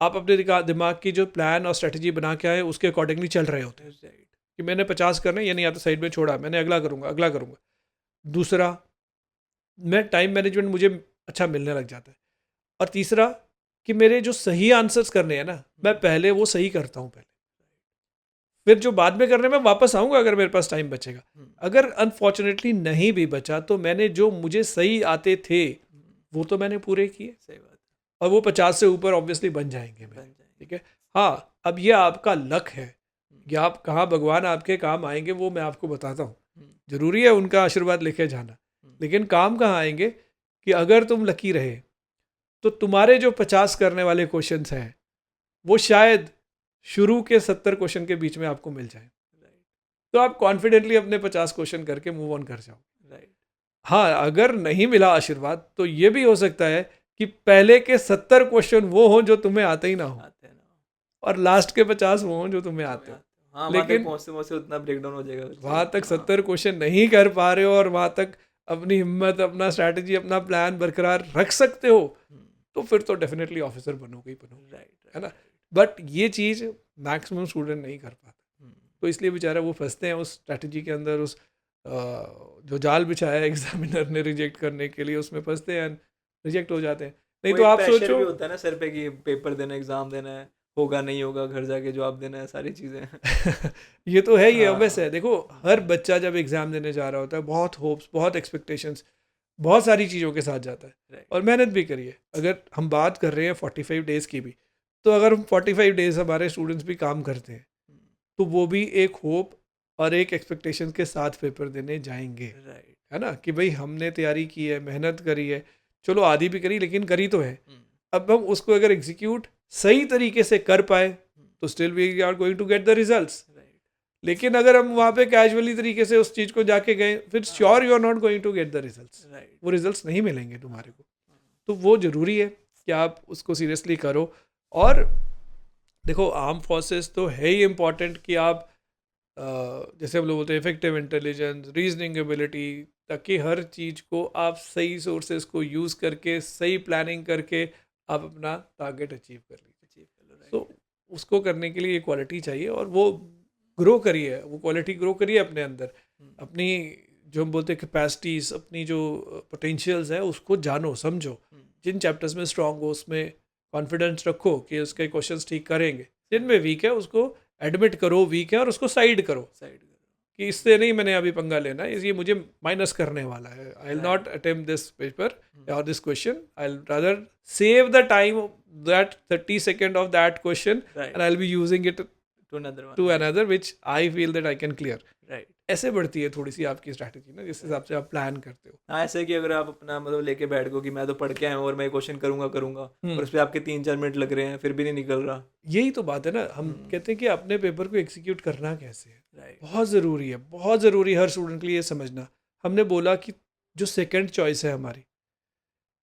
आप अपने दिमाग की जो प्लान और स्ट्रेटजी बना के आए उसके अकॉर्डिंगली चल रहे होते हैं, कि मैंने 50 करना है, ये नहीं आता साइड में छोड़ा, मैंने अगला करूँगा अगला करूँगा। दूसरा, मैं टाइम मैनेजमेंट मुझे अच्छा मिलने लग जाता है। और तीसरा, कि मेरे जो सही आंसर्स करने हैं ना, मैं पहले वो सही करता हूँ पहले, फिर जो बाद में करने में वापस आऊँगा अगर मेरे पास टाइम बचेगा। अगर अनफॉर्चुनेटली नहीं भी बचा, तो मैंने जो मुझे सही आते थे वो तो मैंने पूरे किए। सही बात है। और वो 50 से ऊपर ऑब्वियसली बन जाएंगे मेरे, ठीक है। हाँ, अब ये आपका लक है, या आप कहाँ भगवान आपके काम आएंगे वो मैं आपको बताता हूँ। जरूरी है उनका आशीर्वाद लेके जाना, लेकिन काम कहाँ आएंगे कि अगर तुम लकी रहे तो तुम्हारे जो 50 करने वाले क्वेश्चंस हैं वो शायद शुरू के 70 क्वेश्चन के बीच में आपको मिल जाए, तो आप कॉन्फिडेंटली अपने 50 क्वेश्चन करके मूव ऑन कर जाओ। हाँ, अगर नहीं मिला आशीर्वाद तो ये भी हो सकता है कि पहले के 70 क्वेश्चन वो हों जो तुम्हें आते ही ना हो, और लास्ट के 50 वो हों जो तुम्हें आते हो। हाँ, लेकिन पहुंचते उतना ब्रेकडाउन हो जाएगा, वहां तक 70 क्वेश्चन नहीं कर पा रहे हो, और वहां तक अपनी हिम्मत, अपना स्ट्रैटेजी, अपना प्लान बरकरार रख सकते हो, तो फिर तो डेफिनेटली ऑफिसर बनोगे ही बनोगे, है ना। बट ये चीज़ मैक्सिमम स्टूडेंट नहीं कर पाता। तो इसलिए बेचारा वो फंसते हैं उस स्ट्रैटेजी के अंदर, उस जो जाल बिछाया है एग्जामिनर ने रिजेक्ट करने के लिए, उसमें फंसते हैं, रिजेक्ट हो जाते हैं। नहीं वो तो एक आप प्रेशर सोचो भी होता है ना सर पे कि पेपर देना, एग्जाम देना है, होगा नहीं होगा, घर जाके जवाब देना है, सारी चीजें। ये तो है ही ऑब्वियस हाँ। है। देखो हर बच्चा जब एग्ज़ाम देने जा रहा होता है बहुत होप्स, बहुत एक्सपेक्टेशंस, बहुत सारी चीज़ों के साथ जाता है राइट। और मेहनत भी करिए। अगर हम बात कर रहे हैं 45 डेज़ की भी, तो अगर हम 45 डेज़ हमारे स्टूडेंट्स भी काम करते हैं तो वो भी एक होप और एक एक्सपेक्टेशन के साथ पेपर देने जाएंगे, राइट। है ना, कि भाई हमने तैयारी की है, मेहनत करी है, चलो आधी भी करी लेकिन करी तो है। अब हम उसको अगर एग्जीक्यूट सही तरीके से कर पाए तो still we are going to get the results. Right. लेकिन अगर हम वहाँ पे कैजुअली तरीके से उस चीज़ को जाके गए, फिर sure you are not going to get the results. Right. वो रिजल्ट्स नहीं मिलेंगे तुम्हारे को। तो वो ज़रूरी है कि आप उसको सीरियसली करो। और देखो आर्म फोर्सेस तो है ही इम्पॉर्टेंट कि आप जैसे हम लोग बोलते हैं इफेक्टिव इंटेलिजेंस, रीजनिंग एबिलिटी, ताकि हर चीज़ को आप सही सोर्सेज को यूज़ करके, सही प्लानिंग करके आप अपना टारगेट अचीव कर लीजिए। तो उसको करने के लिए ये क्वालिटी चाहिए और वो ग्रो करिए, वो क्वालिटी ग्रो करिए अपने अंदर। अपनी जो हम बोलते हैं कैपेसिटीज, अपनी जो पोटेंशियल्स है उसको जानो, समझो। जिन चैप्टर्स में स्ट्रांग हो उसमें कॉन्फिडेंस रखो कि उसके क्वेश्चंस ठीक करेंगे। जिनमें वीक है उसको एडमिट करो वीक है और उसको साइड करो कि इससे नहीं मैंने अभी पंगा लेना है, ये मुझे माइनस करने वाला है। I will not attempt this paper or this question. I'll rather save the time of that 30 second of that question, Right. and I'll be using it to another one. to another which I feel that I can clear. Right. ऐसे बढ़ती है थोड़ी सी आपकी strategy ना, जिस हिसाब से आप प्लान करते हो। हाँ, ऐसे कि अगर आप अपना मतलब लेके बैठ गो कि मैं तो पढ़ के आया हूँ और मैं क्वेश्चन करूंगा और उस पर आपके 3-4 मिनट लग रहे हैं फिर भी नहीं निकल रहा। यही तो बात है ना, हम कहते हैं कि अपने पेपर को एग्जीक्यूट करना कैसे है। Right. बहुत ज़रूरी है, बहुत ज़रूरी हर स्टूडेंट के लिए समझना। हमने बोला कि जो सेकंड चॉइस है हमारी,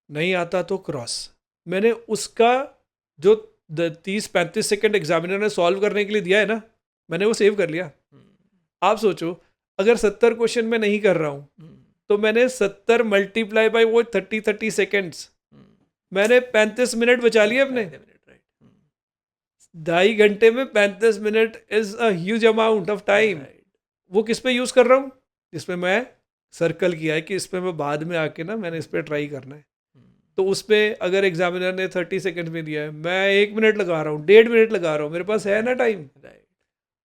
नहीं आता तो क्रॉस, मैंने उसका जो 30-35 सेकंड एग्जामिनर ने सॉल्व करने के लिए दिया है ना, मैंने वो सेव कर लिया। आप सोचो अगर 70 क्वेश्चन में नहीं कर रहा हूँ तो मैंने 70 मल्टीप्लाई बाई वो 30 सेकेंड्स, मैंने 35 मिनट बचा लिए अपने। 2.5 घंटे में 35 minute is a huge amount of time. वो किस पे यूज़ कर रहा हूँ? जिसमें मैं सर्कल किया है कि इस पर मैं बाद में आके ना मैंने इस पर ट्राई करना है। तो उस पर अगर एग्जामिनर ने 30 सेकंड में दिया है, मैं 1 मिनट लगा रहा हूँ, 1.5 मिनट लगा रहा हूँ, मेरे पास है ना टाइम।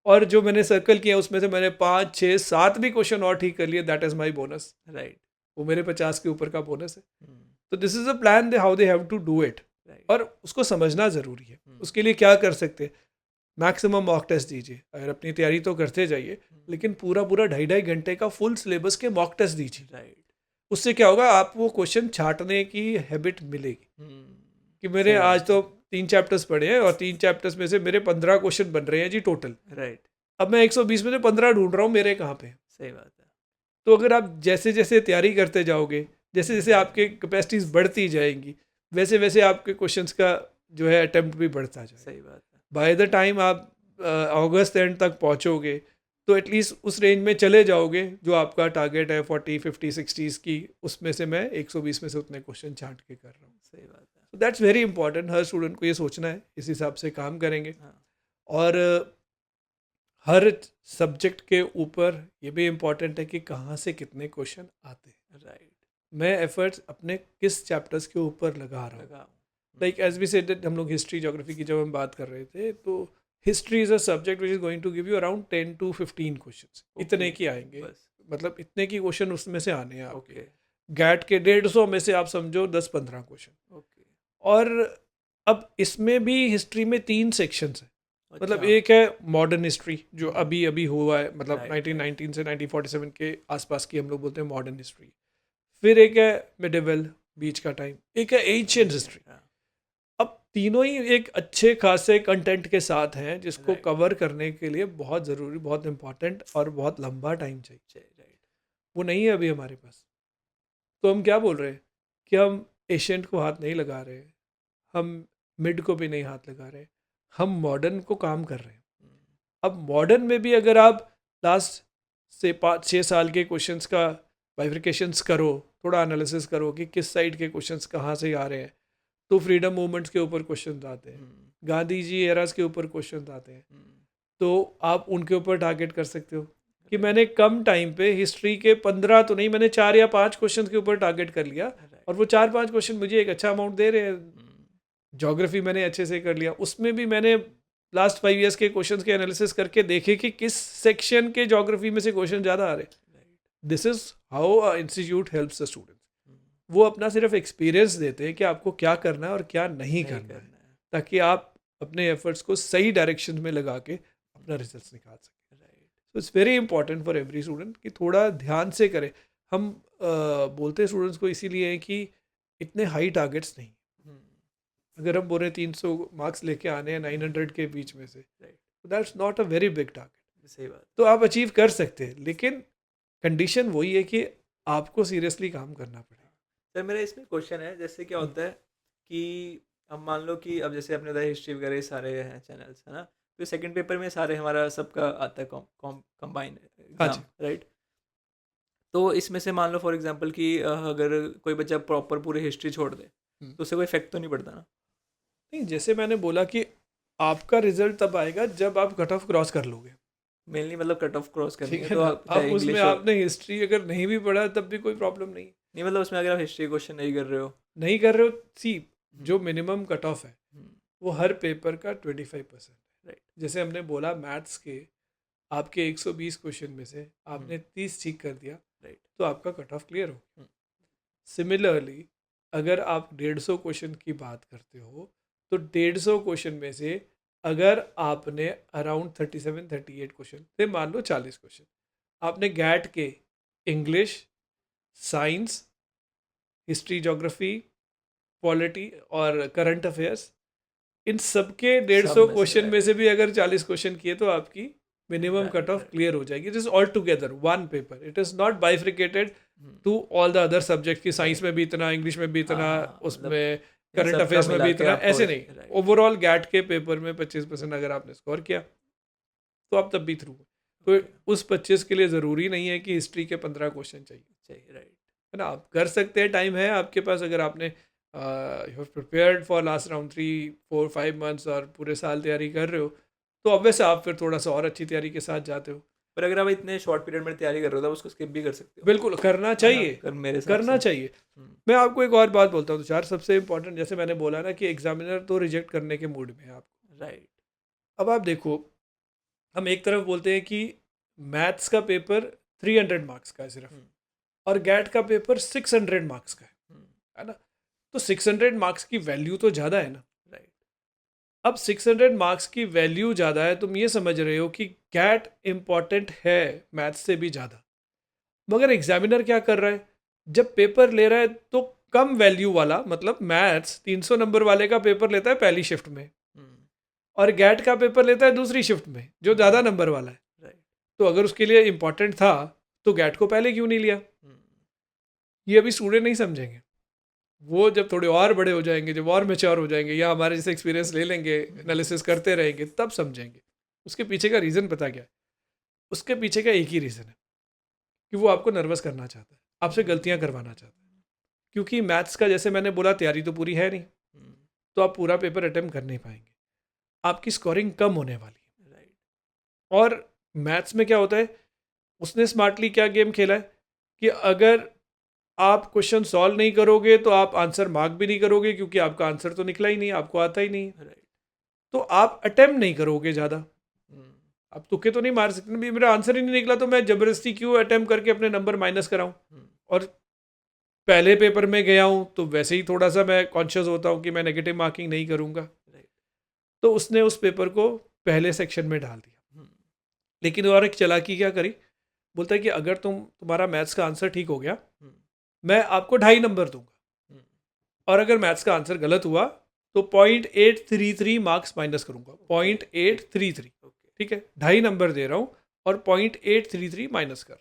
और जो मैंने सर्कल किया उसमें से मैंने 5, 6, 7 भी क्वेश्चन और ठीक कर लिए, that is my bonus. Right, वो मेरे 50 के ऊपर का बोनस है। तो this is a plan they how they have to do it. और उसको समझना ज़रूरी है। उसके लिए क्या कर सकते हैं? मैक्सिमम मॉक टेस्ट दीजिए। अगर अपनी तैयारी तो करते जाइए, लेकिन पूरा 2.5 घंटे का फुल सिलेबस के मॉक टेस्ट दीजिए। राइट, उससे क्या होगा, आप वो क्वेश्चन छांटने की हैबिट मिलेगी कि मेरे आज तो 3 चैप्टर्स पढ़े हैं और 3 चैप्टर्स में से मेरे 15 क्वेश्चन बन रहे हैं जी टोटल। राइट, अब मैं 120 में से 15 ढूंढ रहा हूँ, मेरे कहाँ पे। सही बात है। तो अगर आप जैसे जैसे तैयारी करते जाओगे, जैसे जैसे आपके कैपेसिटीज बढ़ती जाएंगी, वैसे वैसे आपके क्वेश्चंस का जो है अटेम्प्ट भी बढ़ता जाएगा। सही बात है। बाय द टाइम आप अगस्त एंड तक पहुँचोगे तो एटलीस्ट उस रेंज में चले जाओगे जो आपका टारगेट है 40, 50, 60 की, उसमें से मैं 120 में से उतने क्वेश्चन छांट के कर रहा हूँ। सही बात है। तो that's very important, her student को ये सोचना है, इस हिसाब से काम करेंगे। और हर सब्जेक्ट के ऊपर ये भी इम्पॉर्टेंट है कि कहाँ से कितने क्वेश्चन आते हैं। राइट, मैं एफर्ट्स अपने किस चैप्टर्स के ऊपर लगा रहा हूँ। लाइक एज वी सेड, हम लोग हिस्ट्री ज्योग्राफी की जब हम बात कर रहे थे, तो history is a subject which is going to give you around 10 to 15 questions. इतने की आएंगे, मतलब इतने की क्वेश्चन उसमें से आने हैं आपके। गैट के 150 में से आप समझो 10-15 क्वेश्चन। और अब इसमें भी हिस्ट्री में 3 सेक्शंस हैं। मतलब एक है मॉडर्न हिस्ट्री जो अभी अभी हुआ है, मतलब 1919 से 1947 के आसपास की हम लोग बोलते हैं मॉडर्न हिस्ट्री। फिर एक है मिडिवल, बीच का टाइम, एक है एंशिएंट हिस्ट्री। अब तीनों ही एक अच्छे खासे कंटेंट के साथ हैं जिसको कवर करने के लिए बहुत ज़रूरी, बहुत इंपॉर्टेंट और बहुत लंबा टाइम चाहिए। वो नहीं है अभी हमारे पास। तो हम क्या बोल रहे हैं कि हम एशियंट को हाथ नहीं लगा रहे, हम मिड को भी नहीं हाथ लगा रहे, हम मॉडर्न को काम कर रहे हैं। अब मॉडर्न में भी अगर आप लास्ट से 5-6 साल के क्वेश्चंस का बाइफिकेशंस करो, थोड़ा एनालिसिस करो कि किस साइड के क्वेश्चंस कहाँ से आ रहे हैं, तो फ्रीडम मूवमेंट्स के ऊपर क्वेश्चन आते हैं, गांधी जी एराज के ऊपर क्वेश्चन आते हैं, तो आप उनके ऊपर टारगेट कर सकते हो कि मैंने कम टाइम पे हिस्ट्री के 15 तो नहीं, मैंने 4 या 5 क्वेश्चन के ऊपर टारगेट कर लिया, और वो 4-5 क्वेश्चन मुझे एक अच्छा अमाउंट दे रहे हैं। ज्योग्राफी मैंने अच्छे से कर लिया, उसमें भी मैंने लास्ट 5 ईयर्स के क्वेश्चंस के एनालिसिस करके देखे कि किस सेक्शन के ज्योग्राफी में से क्वेश्चन ज़्यादा आ रहे। This is how a institute helps the students. वो अपना सिर्फ एक्सपीरियंस देते हैं कि आपको क्या करना है और क्या नहीं करना है, ताकि आप अपने एफर्ट्स को सही डायरेक्शन में लगा के अपना रिजल्ट निकाल सकें। तो it's very important for every student कि थोड़ा ध्यान से करें। हम बोलते हैं स्टूडेंट्स को इसीलिए हैं कि इतने हाई टारगेट्स नहीं। अगर हम बोल रहे 300 मार्क्स लेके आने हैं 900 के बीच में से, that's not a very big target. सही बात। तो आप अचीव कर सकते हैं, लेकिन कंडीशन वही है कि आपको सीरियसली काम करना पड़ेगा। सर मेरा इसमें क्वेश्चन है, जैसे क्या होता है कि अब मान लो कि अब जैसे अपने उधर हिस्ट्री वगैरह ये सारे हैं चैनल्स, है ना, तो सेकंड पेपर में सारे हमारा सबका आता है कंबाइन हाँ एग्जाम, राइट। तो इसमें से मान लो फॉर एग्जांपल कि अगर कोई बच्चा प्रॉपर पूरी हिस्ट्री छोड़ दे तो उससे कोई इफेक्ट तो नहीं पड़ता ना? नहीं, जैसे मैंने बोला कि आपका रिजल्ट तब आएगा जब आप कट ऑफ क्रॉस कर लोगे। मेनली मतलब कट ऑफ क्रॉस करनी ठीक है है तो ना, आप अब चाहे उसमें इंग्लिश हो, आपने हिस्ट्री अगर नहीं भी पढ़ा तब भी कोई प्रॉब्लम नहीं। नहीं मतलब उसमें अगर आप हिस्ट्री क्वेश्चन नहीं कर रहे हो, नहीं कर रहे हो, सी जो मिनिमम कट ऑफ है हम्म, वो हर पेपर का 25% है। राइट, जैसे हमने बोला मैथ्स के आपके 120 क्वेश्चन में से आपने 30 ठीक कर दिया, राइट, तो आपका कट ऑफ क्लियर हो। सिमिलरली अगर आप 150 क्वेश्चन की बात करते हो, तो 150 क्वेश्चन में से अगर आपने अराउंड 37-38 क्वेश्चन से मान लो 40 क्वेश्चन आपने गैट के English, science, history, geography, polity और करंट अफेयर्स, इन सबके 150 में से, क्वेश्चन में right, से भी अगर 40 क्वेश्चन किए तो आपकी minimum Right, cut off right. Clear हो जाएगी। It is all together one paper, it is not bifurcated to all the other subject की साइंस में भी इतना, इंग्लिश में भी इतना, हाँ, मतलब उसमें इन करंट सबका अफेयर्स में मिला भी के इतना, आपको, ऐसे नहीं। राइट, ओवरऑल गैट के पेपर में 25% अगर आपने स्कोर किया तो आप तब भी थ्रू। तो उस 25 के लिए ज़रूरी नहीं है कि हिस्ट्री के 15 क्वेश्चन चाहिए, चाहिए, राइट, है ना। आप कर सकते हैं, टाइम है आपके पास। अगर आपने you have prepared for last around 3-4-5 months और पूरे साल तैयारी कर रहे हो, तो ऑब्वियस आप फिर थोड़ा सा और अच्छी तैयारी के साथ जाते हो। पर अगर आप इतने शॉर्ट पीरियड में तैयारी कर रहे हो तो आप उसको स्किप भी कर सकते हो, बिल्कुल करना है ना, चाहिए, अगर मेरे हिसाब करना से। चाहिए। मैं आपको एक और बात बोलता हूँ तुषार, सबसे इंपॉर्टेंट, जैसे मैंने बोला ना कि एग्जामिनर तो रिजेक्ट करने के मूड में है आप। राइट, अब आप देखो, हम एक तरफ बोलते हैं कि मैथ्स का पेपर 300 मार्क्स का है सिर्फ, और गैट का पेपर 600 मार्क्स का है ना। तो 600 मार्क्स की वैल्यू तो ज़्यादा है ना। राइट, अब 600 मार्क्स की वैल्यू ज़्यादा है, तुम ये समझ रहे हो कि गैट इम्पॉर्टेंट है मैथ्स से भी ज़्यादा। मगर एग्जामिनर क्या कर रहा है, जब पेपर ले रहा है तो कम वैल्यू वाला, मतलब मैथ्स 300 नंबर वाले का पेपर लेता है पहली शिफ्ट में, और गैट का पेपर लेता है दूसरी शिफ्ट में जो ज़्यादा नंबर वाला है। राइट, तो अगर उसके लिए इम्पॉर्टेंट था तो गैट को पहले क्यों नहीं लिया? ये अभी स्टूडेंट नहीं समझेंगे। वो जब थोड़े और बड़े हो जाएंगे, जब और मैच्योर हो जाएंगे, या हमारे जैसे एक्सपीरियंस ले लेंगे, एनालिसिस करते रहेंगे, तब समझेंगे। उसके पीछे का रीज़न पता क्या है? उसके पीछे का एक ही रीज़न है कि वो आपको नर्वस करना चाहता है, आपसे गलतियां करवाना चाहता है। क्योंकि मैथ्स का, जैसे मैंने बोला, तैयारी तो पूरी है नहीं, तो आप पूरा पेपर अटेम्प्ट कर नहीं पाएंगे, आपकी स्कोरिंग कम होने वाली है। राइट, और मैथ्स में क्या होता है, उसने स्मार्टली क्या गेम खेला है कि अगर आप क्वेश्चन सॉल्व नहीं करोगे तो आप आंसर मार्क भी नहीं करोगे, क्योंकि आपका आंसर तो निकला ही नहीं, आपको आता ही नहीं है। राइट, तो आप अटेम्प्ट नहीं करोगे ज़्यादा। आप तुक्के तो नहीं मार सकते, मेरा आंसर ही नहीं निकला तो मैं ज़बरदस्ती क्यों अटेम्प्ट करके अपने नंबर माइनस कराऊं। और पहले पेपर में गया हूं तो वैसे ही थोड़ा सा मैं कॉन्शियस होता हूं कि मैं नेगेटिव मार्किंग नहीं करूंगा, तो उसने उस पेपर को पहले सेक्शन में डाल दिया। लेकिन और एक चालाकी क्या करी, बोलता है कि अगर तुम्हारा मैथ्स का आंसर ठीक हो गया, मैं आपको 2.5 नंबर दूंगा, और अगर मैथ्स का आंसर गलत हुआ तो 0.833 मार्क्स माइनस करूंगा। 0.833, ठीक है, 2.5 नंबर दे रहा हूं और 0.833 माइनस कर।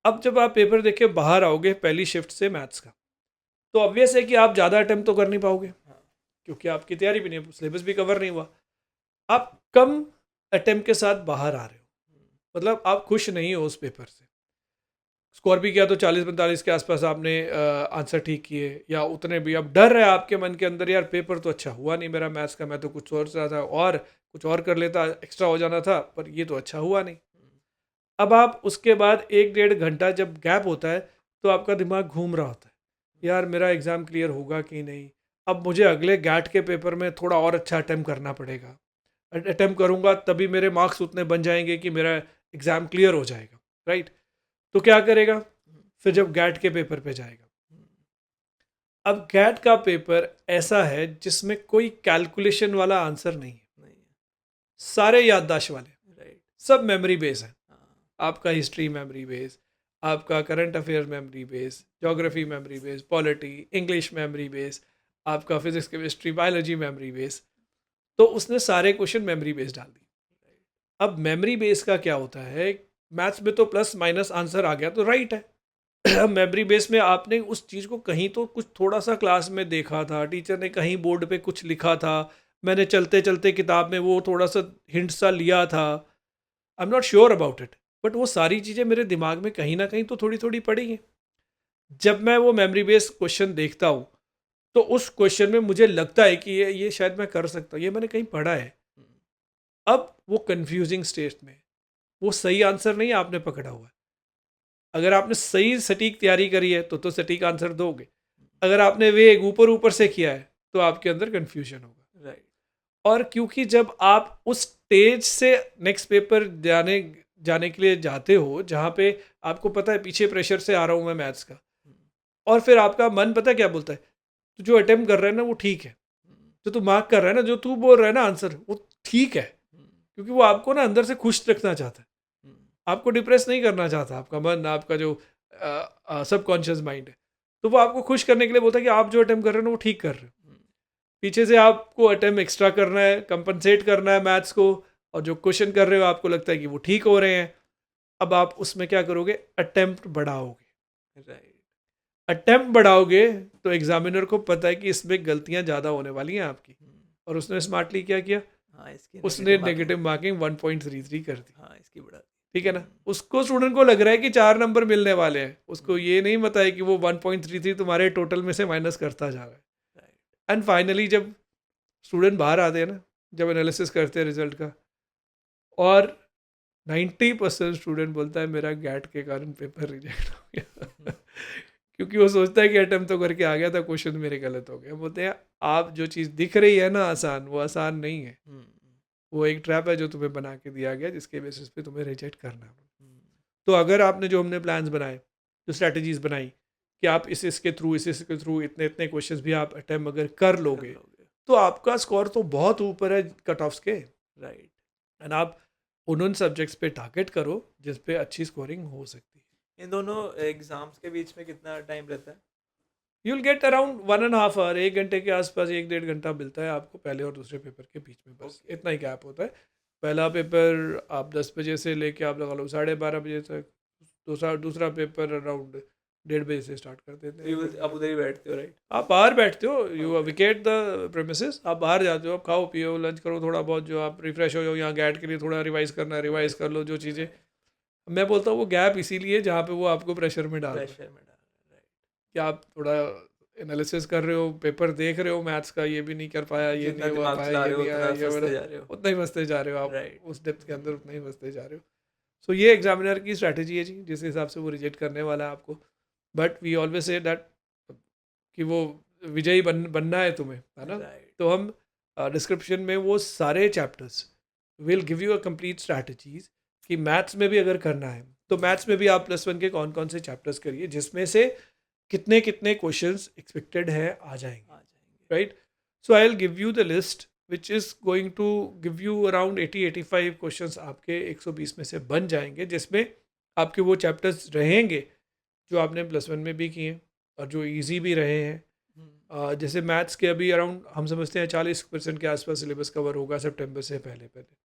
अब जब आप पेपर देख के बाहर आओगे पहली शिफ्ट से मैथ्स का, तो ऑब्वियस है कि आप ज़्यादा अटेम्प्ट तो कर नहीं पाओगे, क्योंकि आपकी तैयारी भी नहीं, सिलेबस भी कवर नहीं हुआ। आप कम अटेम्प्ट के साथ बाहर आ रहे हो, मतलब आप खुश नहीं हो उस पेपर से। स्कोर भी किया तो 40-45 के आसपास आपने आंसर ठीक किए, या उतने भी। अब डर है आपके मन के अंदर, यार पेपर तो अच्छा हुआ नहीं मेरा मैथ्स का, मैं तो कुछ सोच रहा था और कुछ और कर लेता, एक्स्ट्रा हो जाना था, पर ये तो अच्छा हुआ नहीं। अब आप उसके बाद 1-1.5 घंटा जब गैप होता है तो आपका दिमाग घूम रहा होता है, यार मेरा एग्ज़ाम क्लियर होगा कि नहीं, अब मुझे अगले गैट के पेपर में थोड़ा और अच्छा अटैम्प्ट करना पड़ेगा, अटैम्प्ट करूँगा तभी मेरे मार्क्स उतने बन जाएंगे कि मेरा एग्ज़ाम क्लियर हो जाएगा, राइट। तो क्या करेगा फिर जब गैट के पेपर पे जाएगा? अब गैट का पेपर ऐसा है जिसमें कोई कैलकुलेशन वाला आंसर नहीं है, नहीं है। सारे याददाश्त वाले, राइट। सब मेमोरी बेस है। हाँ। आपका हिस्ट्री मेमोरी बेस, आपका current affair memory base, geography memory base, polity, English memory base, आपका physics chemistry biology memory base. तो उसने सारे क्वेश्चन मेमोरी बेस डाल दिए। अब मेमोरी बेस का क्या होता है, मैथ्स में तो प्लस माइनस आंसर आ गया तो राइट है। मेमोरी बेस में आपने उस चीज़ को कहीं तो कुछ थोड़ा सा क्लास में देखा था, टीचर ने कहीं बोर्ड पे कुछ लिखा था, मैंने चलते चलते किताब में वो थोड़ा सा हिंट सा लिया था, I am not sure about it, but वो सारी चीज़ें मेरे दिमाग में कहीं ना कहीं तो थोड़ी थोड़ी पड़ी हैं। जब मैं वो मेमोरी बेस्ड क्वेश्चन देखता हूँ तो उस क्वेश्चन में मुझे लगता है कि ये शायद मैं कर सकता हूँ, ये मैंने कहीं पढ़ा है। अब वो कंफ्यूजिंग स्टेट में, वो सही आंसर नहीं आपने पकड़ा हुआ है। अगर आपने सही सटीक तैयारी करी है तो सटीक आंसर दोगे, अगर आपने वे ऊपर ऊपर से किया है तो आपके अंदर कंफ्यूजन होगा। राइट। और क्योंकि जब आप उस स्टेज से नेक्स्ट पेपर जाने जाने के लिए जाते हो जहाँ पे आपको पता है पीछे प्रेशर से आ रहा हूँ मैं मैथ्स का, और फिर आपका मन पता है क्या बोलता है, तो जो अटेम्प्ट कर रहा है ना वो ठीक है, जो तू मार्क कर रहा है ना, जो तू बोल रहा है ना आंसर वो ठीक है, क्योंकि वो आपको ना अंदर से खुश रखना चाहता है, आपको डिप्रेस नहीं करना चाहता, आपका मन, आपका जो सबकॉन्शियस माइंड है, तो वो आपको खुश करने के लिए बोलता है कि आप जो अटेम्प्ट कर रहे हो ना वो ठीक कर रहे हो। पीछे से आपको अटेम्प्ट एक्स्ट्रा करना है, कंपनसेट करना है मैथ्स को, और जो क्वेश्चन कर रहे हो आपको लगता है कि वो ठीक हो रहे हैं। अब आप उसमें क्या करोगे, अटेम्प्ट बढ़ाओगे। राइट। अटेम्प्ट बढ़ाओगे तो एग्जामिनर को पता है कि इसमें गलतियां ज़्यादा होने वाली हैं आपकी, और उसने स्मार्टली क्या किया, हाँ, इसकी उसने नेगेटिव नेगेटिव मार्किंग। मार्किंग 1.33 कर दी। हाँ, इसकी बढ़ा दी। ठीक है ना, उसको स्टूडेंट को लग रहा है कि 4 नंबर मिलने वाले हैं, उसको ये नहीं पता है कि वो 1.33 तुम्हारे टोटल में से माइनस करता जा रहा है। राइट। एंड फाइनली जब स्टूडेंट बाहर आते हैं ना, जब एनालिसिस करते हैं रिजल्ट का, और 90% स्टूडेंट बोलता है मेरा गैट के कारण पेपर रिजेक्ट हो गया क्योंकि वो सोचता है कि अटेम्प्ट तो करके आ गया था, क्वेश्चन मेरे गलत हो गए। बोलते हैं आप जो चीज़ दिख रही है ना आसान, वो आसान नहीं है, वो एक ट्रैप है जो तुम्हें बना के दिया गया जिसके बेसिस पे तुम्हें रिजेक्ट करना है। तो अगर आपने जो हमने प्लान्स बनाए, जो स्ट्रैटेजीज बनाई कि आप इसके थ्रू इसके थ्रू इतने इतने क्वेश्चंस भी आप अटेम्प्ट अगर कर लोगे तो आपका स्कोर तो बहुत ऊपर है कट ऑफ्स के। राइट। एंड आप उन सब्जेक्ट्स पे टारगेट करो जिस पे अच्छी स्कोरिंग हो सकती है। इन दोनों एग्जाम्स के बीच में कितना टाइम रहता है? You will get around 1.5 hour, 1 घंटे के आसपास, 1-1.5 घंटा मिलता है आपको पहले और दूसरे पेपर के बीच में, बस Okay. इतना ही गैप होता है। पहला पेपर आप 10 बजे से लेके आप लगा लो 12:30 बजे तक, दूसरा पेपर अराउंड 1:30 बजे से स्टार्ट कर देते तो हैं। आप उधर ही बैठते हो, राइट? आप बाहर बैठते हो, you Okay. Wicket the premises, आप बाहर जाते हो, आप खाओ पियो लंच करो, थोड़ा बहुत जो आप रिफ्रेश हो जाओ, यहाँ गैट के लिए थोड़ा रिवाइज करना है रिवाइज कर लो जो चीज़ें। मैं बोलता हूँ वो गैप इसीलिए जहाँ पे वो आपको प्रेशर में डाल रहा है प्रेशर में डाल। राइट। कि आप थोड़ा एनालिसिस कर रहे हो, पेपर देख रहे हो मैथ्स का, ये भी नहीं कर पाया, ये जितना नहीं हुआ दिमाग पाया, चला ये रहे हो नहीं आया, उतना ये फंसते वाला, जा रहे हो। उतना ही फंसते जा रहे हो आप, राइट। उस डेप्थ के अंदर उतना ही फंसते जा रहे हो। सो ये एग्जामिनर की स्ट्रैटेजी है जी, जिस हिसाब से वो रिजेक्ट करने वाला है आपको। But we always say that कि वो विजयी बनना है तुम्हें, है ना। राइट। तो हम डिस्क्रिप्शन में वो सारे chapters will give you a complete strategies कि मैथ्स में भी अगर करना है तो मैथ्स में भी आप +1 के कौन कौन से चैप्टर्स करिए जिसमें से कितने कितने क्वेश्चंस एक्सपेक्टेड है आ जाएंगे, आ जाएंगे। Right. So I will give you the list which is going to give you around 80-85 questions आपके 120 में से बन जाएंगे, जिसमें आपके वो चैप्टर्स रहेंगे जो आपने +1 में भी किए और जो इजी भी रहे हैं। जैसे मैथ्स के अभी अराउंड हम समझते हैं 40% के आसपास सिलेबस कवर होगा सितंबर से पहले पहले।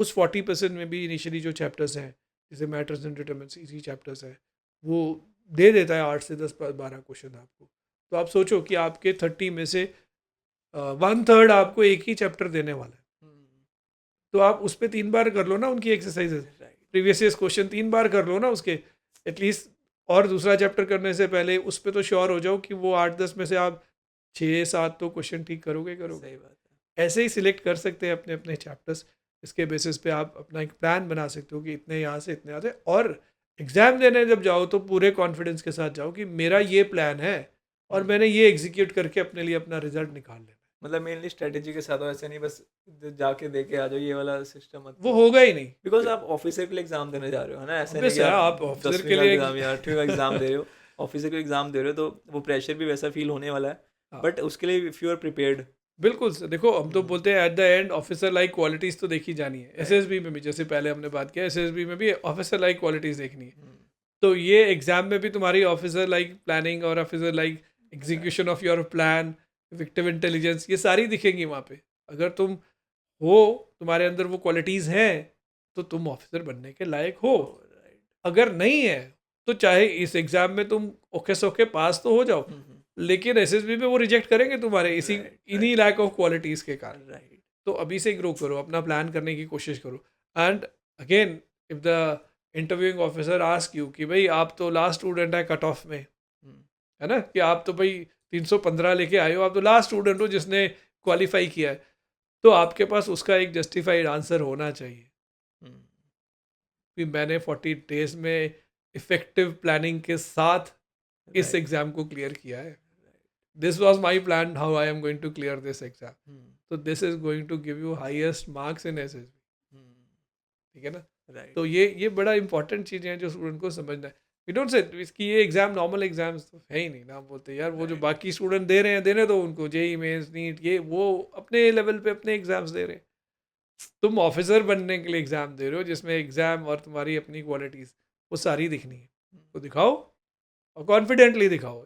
उस 40% में भी इनिशियली जो चैप्टर्स हैं, जैसे matters and determinants, easy chapters हैं, वो दे देता है 8 से 10-12 क्वेश्चन आपको। तो आप सोचो कि आपके 30 में से 1/3 आपको एक ही चैप्टर देने वाला है, तो आप उस पर 3 बार कर लो ना उनकी exercises, right. Previous years question 3 बार कर लो ना उसके, एटलीस्ट और दूसरा चैप्टर करने से पहले उस पर तो श्योर हो जाओ कि वो 8-10 में से आप 6-7 तो क्वेश्चन ठीक करोगे करोगे। सही बात है। ऐसे ही सिलेक्ट कर सकते हैं अपने अपने चैप्टर्स। इसके बेसिस पे आप अपना एक प्लान बना सकते हो कि इतने यहाँ से इतने आते, और एग्ज़ाम देने जब जाओ तो पूरे कॉन्फिडेंस के साथ जाओ कि मेरा ये प्लान है और मैंने ये एग्जीक्यूट करके अपने लिए अपना रिजल्ट निकाल लेना है। मतलब मेनली स्ट्रेटेजी के साथ हो, ऐसे नहीं बस जाके दे के आ जाओ, ये वाला सिस्टम मत वो होगा ही नहीं। बिकॉज आप ऑफिसर के लिए एग्जाम देने जा रहे हो, है ना, ऐसे नहीं Obvious कि है, आप आप ऑफिसर 10वीं के का लिए एग्जाम या 8वीं का एग्जाम दे रहे हो, ऑफिसर का एग्जाम दे रहे हो, तो वो प्रेशर भी वैसा फील होने वाला है, हाँ, बट उसके लिए इफ यू आर प्रिपेयर्ड। बिल्कुल सर। देखो हम तो बोलते हैं at the end officer like qualities तो देखी जानी है। एसएसबी में भी जैसे पहले हमने बात किया, एसएसबी में भी ऑफिसर लाइक क्वालिटीज़ देखनी है। तो ये एग्जाम में भी तुम्हारी ऑफिसर लाइक प्लानिंग और officer like execution of your plan, victim intelligence, ये सारी दिखेंगी वहाँ पे। अगर तुम हो, तुम्हारे अंदर वो क्वालिटीज़ हैं, तो तुम ऑफिसर बनने के लायक हो। अगर नहीं है तो चाहे इस एग्जाम में तुम ओके सोके पास तो हो जाओ, लेकिन एसएसबी में वो रिजेक्ट करेंगे तुम्हारे इसी इन्हीं लैक ऑफ क्वालिटीज़ के कारण। राइट। तो अभी से ग्रो करो, अपना प्लान करने की कोशिश करो। And again, if the interviewing officer ask you कि भाई आप तो लास्ट स्टूडेंट है कट ऑफ में, है ना, कि आप तो भाई 315 लेके आए हो, आप तो लास्ट स्टूडेंट हो जिसने क्वालिफाई किया है, तो आपके पास उसका एक जस्टिफाइड आंसर होना चाहिए कि मैंने 40 डेज में इफेक्टिव प्लानिंग के साथ इस एग्ज़ाम को क्लियर किया है। This was my plan how I am going to clear this exam, तो this is going to give you highest marks in SSB. ठीक है ना? तो ये बड़ा इंपॉर्टेंट चीज़ें हैं जो स्टूडेंट को समझना है। वी डोंट से इसकी ये एग्जाम नॉर्मल एग्जाम्स तो है ही नहीं ना, हम बोलते हैं यार वो जो बाकी स्टूडेंट दे रहे हैं देने दो उनको, जेई मेंस नीट, ये वो अपने लेवल पे अपने एग्जाम्स दे रहे हैं। तुम ऑफिसर बनने के लिए एग्जाम दे रहे हो जिसमें एग्जाम और तुम्हारी अपनी क्वालिटीज़ वो सारी दिखनी है, तो दिखाओ और कॉन्फिडेंटली दिखाओ।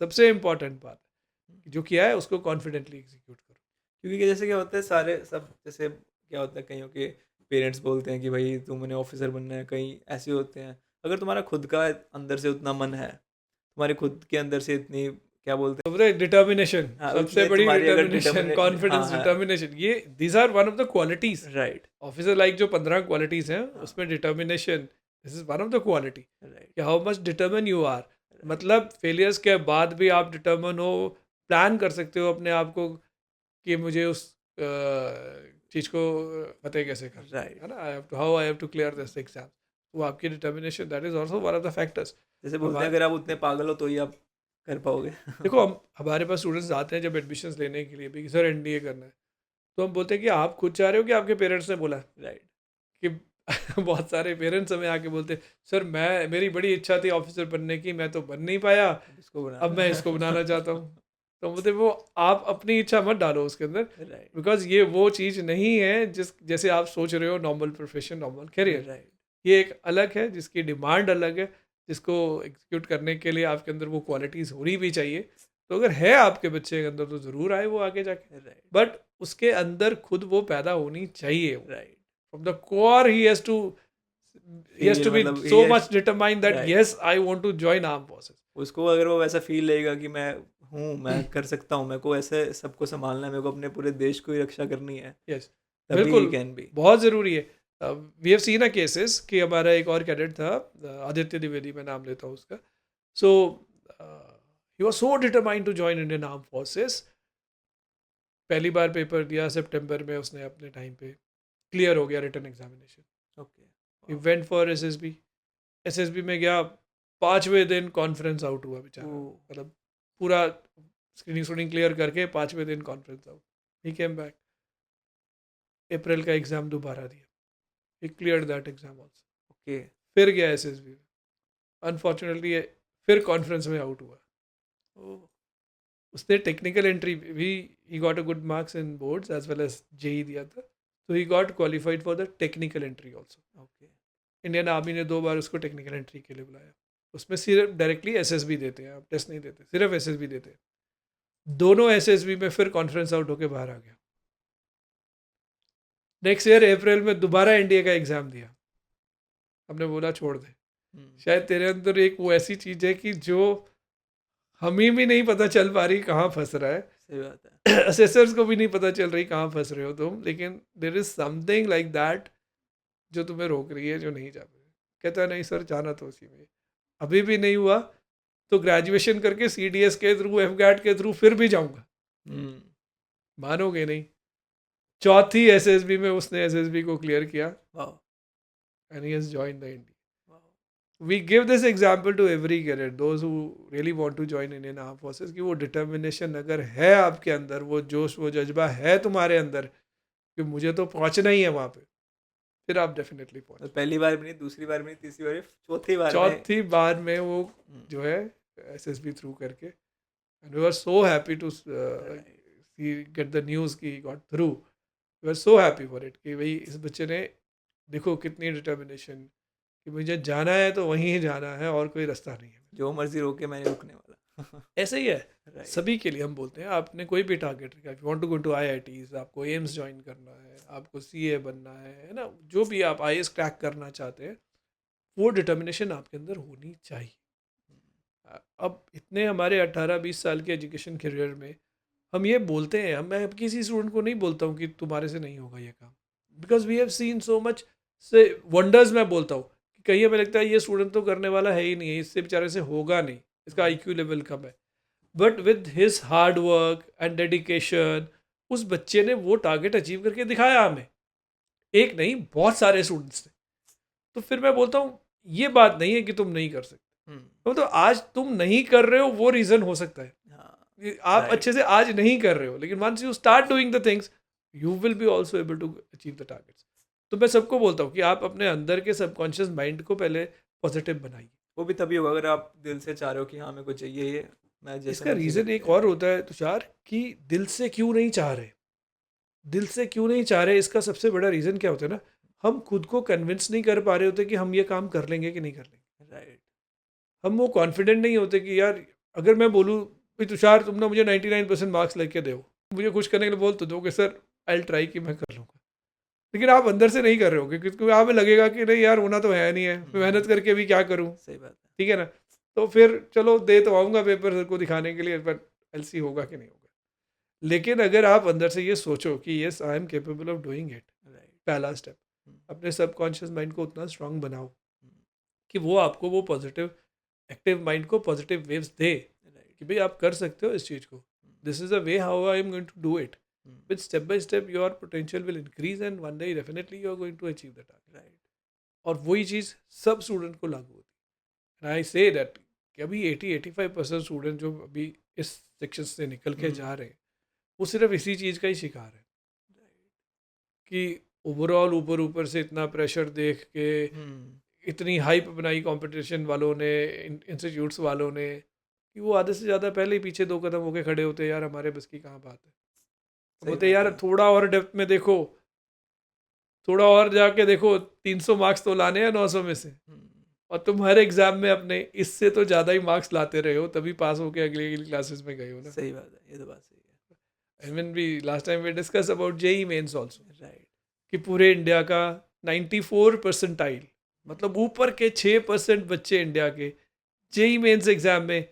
सबसे इम्पॉर्टेंट बात है, जो किया है उसको कॉन्फिडेंटली एग्जीक्यूट करो। क्योंकि जैसे क्या होता है, सारे सब जैसे क्या होता है, कईयों के पेरेंट्स बोलते हैं कि भाई तुमने ऑफिसर बनना है, कहीं ऐसे होते हैं। अगर तुम्हारा खुद का अंदर से उतना मन है, तुम्हारे खुद के अंदर से इतनी क्या बोलते तो डिटर्मिनेशन, हाँ, सबसे उतनी बड़ी तुम्हारी अगर डिटर्मिनेशन, कॉन्फिडेंस, हाँ, डिटर्मिनेशन, ये these are one of the qualities. Right officer like जो 15 क्वालिटीज हैं उसमें determination, this is one of the quality right कि how much determine you are. मतलब फेलियर्स के बाद भी आप डिटर्मिन हो, प्लान कर सकते हो अपने आप को कि मुझे उस चीज़ को फतेह कैसे करना Right. है ना, how I have to clear this exam. वो आपकी determination, that is also one of the factors. जैसे बोलते हैं अगर आप उतने पागल हो तो ही आप कर पाओगे। देखो हमारे पास स्टूडेंट्स आते हैं जब एडमिशन्स लेने के लिए भी कि सर एनडीए करना है, तो हम बोलते हैं कि आप खुद चाह रहे हो कि आपके पेरेंट्स ने बोला? राइट कि बहुत सारे पेरेंट्स हमें आके बोलते हैं सर मेरी बड़ी इच्छा थी ऑफिसर बनने की, मैं तो बन नहीं पाया, इसको बना अब मैं इसको बनाना चाहता हूँ। तो बोलते वो आप अपनी इच्छा मत डालो उसके अंदर, राइट बिकॉज ये वो चीज़ नहीं है जैसे आप सोच रहे हो normal profession normal career. Right ये एक अलग है जिसकी डिमांड अलग है, जिसको एग्जीक्यूट करने के लिए आपके अंदर वो क्वालिटीज़ होनी भी चाहिए। तो अगर है आपके बच्चे के अंदर तो ज़रूर आए वो आगे जाके, राइट बट उसके अंदर खुद वो पैदा होनी चाहिए। Right from the core he has to be मतलब so ये much determined that Right. yes I want to join armed forces. उसको अगर वो वैसा फील लेगा कि मैं हूँ, मैं कर सकता हूँ, मेरे को ऐसे सबको संभालना है, मेरे को अपने पूरे देश को ही रक्षा करनी है, Yes, तभी बिल्कुल कैन बी। बहुत ज़रूरी है। We have seen a cases कि हमारा एक और कैडेट था, आदित्य द्विवेदी, मैं नाम लेता हूँ उसका। So he was so determined to join Indian arm forces. पहली बार पेपर दिया सितंबर में, उसने अपने टाइम पे क्लियर हो गया written examination. Okay he went for SSB, SSB में गया, 5वें दिन कॉन्फ्रेंस आउट हुआ बेचारा। मतलब पूरा स्क्रीनिंग क्लियर करके 5वें दिन conference out. He came back, April का एग्ज़ाम दोबारा दिया, he clear that exam also. Okay फिर गया एसएसबी में, अनफॉर्चुनेटली फिर कॉन्फ्रेंस में आउट हुआ। उसने टेक्निकल एंट्री भी, he got a good marks in boards as well as JEE दिया था, तो he got qualified for the technical entry also. Okay Indian army ने 2 बार उसको टेक्निकल एंट्री के लिए बुलाया। उसमें सिर्फ डायरेक्टली एसएसबी देते हैं, आप टेस्ट नहीं देते, सिर्फ एसएसबी देते हैं। दोनों एसएसबी में फिर कॉन्फ्रेंस आउट होकर बाहर आ गया। नेक्स्ट ईयर अप्रैल में दोबारा एनडीए का एग्ज़ाम दिया। हमने बोला छोड़ दे, शायद तेरे अंदर एक वो ऐसी चीज़ है कि जो हमें भी नहीं पता चल पा रही कहाँ फंस रहा है, सही बात है। असेसर्स को भी नहीं पता चल रही कहाँ फंस रहे हो तुम, लेकिन there is something like that जो तुम्हें रोक रही है, जो नहीं जा रही। कहता है नहीं सर जाना तो उसी में। अभी भी नहीं हुआ तो ग्रेजुएशन करके CDS के थ्रू, FGAT के थ्रू फिर भी जाऊंगा, हम्म, मानोगे नहीं। चौथी SSB में उसने SSB को क्लियर किया वाह, and he has joined the India. वाह, We give this example to every cadet, those who really want to join Indian Armed Forces, कि वो डिटर्मिनेशन अगर है आपके अंदर, वो जोश वो जज्बा है तुम्हारे अंदर कि मुझे तो पहुंचना ही है वहाँ पे, फिर आप डेफिनेटली तो पहुंच। पहली बार भी नहीं, दूसरी बार भी नहीं, तीसरी बार भी, चौथी बार में। चौथी बार में वो हम्म, जो है SSB थ्रू करके, and we are so happy to right, see get the news कि got through. We are so happy for it कि भाई इस बच्चे ने, देखो कितनी डिटर्मिनेशन कि मुझे जाना है तो वहीं ही जाना है और कोई रास्ता नहीं है। जो मर्जी रोके मैं नहीं रुकने वाला। ऐसे ही है राइट, सभी के लिए। हम बोलते हैं आपने कोई भी टारगेट रखा, want to go to IITs, आपको एम्स ज्वाइन करना है, आपको CA बनना है ना, जो भी आप IAS क्रैक करना चाहते हैं, वो डिटर्मिनेशन आपके अंदर होनी चाहिए। अब इतने हमारे 18-20 साल के एजुकेशन करियर में हम ये बोलते हैं, मैं अब किसी स्टूडेंट को नहीं बोलता हूँ कि तुम्हारे से नहीं होगा ये काम, because we have seen so much से वंडर्स। मैं बोलता हूँ कि कहीं हमें लगता है ये स्टूडेंट तो करने वाला है ही नहीं है, इससे बेचारे से होगा नहीं, इसका IQ लेवल कम है, but with his hard work and dedication उस बच्चे ने वो टारगेट अचीव करके दिखाया हमें, एक नहीं बहुत सारे स्टूडेंट्स ने। तो फिर मैं बोलता हूँ ये बात नहीं है कि तुम नहीं कर सकते, तो आज तुम नहीं कर रहे हो वो रीज़न हो सकता है हाँ, कि आप right, अच्छे से आज नहीं कर रहे हो, लेकिन once you start doing the things you will be also able to achieve the targets. तो मैं सबको बोलता हूँ कि आप अपने अंदर के सबकॉन्शियस माइंड को पहले पॉजिटिव बनाइए। वो भी तभी होगा अगर आप दिल से चाह रहे हो कि हाँ मेरे को चाहिए ये, मैं जैसे इसका मर्जी रीज़न करके। एक और होता है तुषार कि दिल से क्यों नहीं चाह रहे, दिल से क्यों नहीं चाह रहे, इसका सबसे बड़ा रीज़न क्या होता है ना, हम खुद को कन्विंस नहीं कर पा रहे होते कि हम ये काम कर लेंगे कि नहीं कर लेंगे। राइट, हम वो कॉन्फिडेंट नहीं होते कि यार अगर मैं बोलूँ भाई तुषार तुम ना मुझे 99% मार्क्स लेके दो, मुझे खुश करने के लिए बोल तो दोगे सर, आई ट्राई कि मैं कर लूँगा, लेकिन आप अंदर से नहीं कर रहे होगे क्योंकि आप लगेगा कि नहीं यार होना तो है नहीं है, मैं मेहनत करके भी क्या करूँ, सही बात है। ठीक है ना। तो फिर चलो दे तो आऊँगा पेपर सर को दिखाने के लिए, पर LC होगा कि नहीं होगा। लेकिन अगर आप अंदर से ये सोचो कि yes I am capable of doing it, right, पहला स्टेप, अपने सबकॉन्शियस माइंड को उतना स्ट्रांग बनाओ कि वो आपको वो पॉजिटिव एक्टिव माइंड को पॉजिटिव वेव्स दे राइट, कि भाई आप कर सकते हो इस चीज़ को, this is a way how I am going to do it, with step by step your potential will increase and one day definitely you are going to achieve the target. Right, और वही चीज़ सब student को लागू होती है। आई से that कि अभी 80-85% स्टूडेंट जो अभी इस सेक्शन से निकल के जा रहे हैं वो सिर्फ इसी चीज़ का ही शिकार है कि ओवरऑल ऊपर ऊपर से इतना प्रेशर देख के, इतनी हाइप बनाई कंपटीशन वालों ने, इंस्टीट्यूट्स वालों ने, कि वो आधे से ज़्यादा पहले ही पीछे 2 कदम होके खड़े होते, यार हमारे बस की कहाँ बात है। अब सही बोलते बात यार है। थोड़ा और डेप्थ में देखो, थोड़ा और जाके देखो, 300 मार्क्स तो लाने हैं 900 में से, और तुम हर एग्जाम में अपने इससे तो ज़्यादा ही मार्क्स लाते रहे हो, तभी पास होके अगली अगली क्लासेस में गए हो ना। सही बात है, ये तो बात सही I mean we last time we discuss about JEE mains also, है। राइट, कि पूरे इंडिया का 94 परसेंटाइल, मतलब ऊपर के 6% बच्चे इंडिया के JEE मेंस एग्जाम में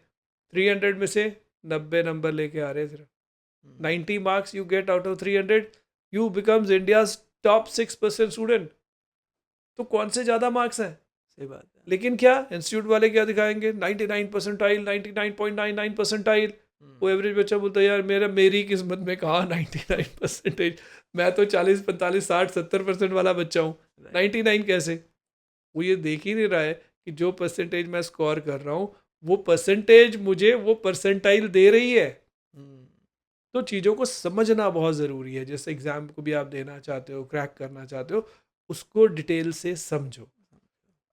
300 में से 90 नंबर लेके आ रहे हैं सिर्फ। 90 marks you get out of 300, U becomes India's top 6% student. तो कौन से ज़्यादा मार्क्स हैं? सही बात है। लेकिन क्या इंस्टीट्यूट वाले क्या दिखाएंगे, 99 परसेंटाइल, 99.99 परसेंटाइल। वो एवरेज बच्चा बोलता है यार मेरी किस्मत में कहाँ 99%, मैं तो 40, 45, 60, 70% वाला बच्चा हूँ, 99 कैसे? वो ये देख ही नहीं रहा है कि जो परसेंटेज मैं स्कोर कर रहा हूँ वो परसेंटेज मुझे वो परसेंटाइल दे रही है। तो चीज़ों को समझना बहुत ज़रूरी है। जैसे एग्ज़ाम को भी आप देना चाहते हो, क्रैक करना चाहते हो, उसको डिटेल से समझो।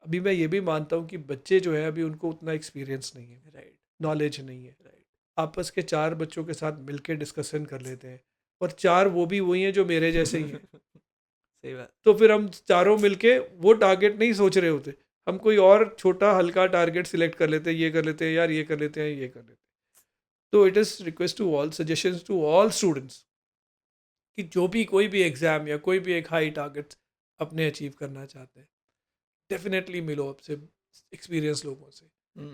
अभी मैं ये भी मानता हूँ कि बच्चे जो है अभी उनको उतना एक्सपीरियंस नहीं है, राइट, नॉलेज नहीं है। राइट, आपस के 4 बच्चों के साथ मिलके डिस्कशन कर लेते हैं, और 4 वो भी वही हैं जो मेरे जैसे ही हैं। सही बात। तो फिर हम चारों मिलके वो टारगेट नहीं सोच रहे होते, हम कोई और छोटा हल्का टारगेट सिलेक्ट कर लेते हैं, ये कर लेते हैं यार, ये कर लेते हैं, ये कर लेते हैं। तो it is request to all, suggestions to all students कि जो भी कोई भी एग्ज़ाम या कोई भी एक हाई टारगेट अपने अचीव करना चाहते हैं, डेफिनेटली मिलो आपसे एक्सपीरियंस लोगों से,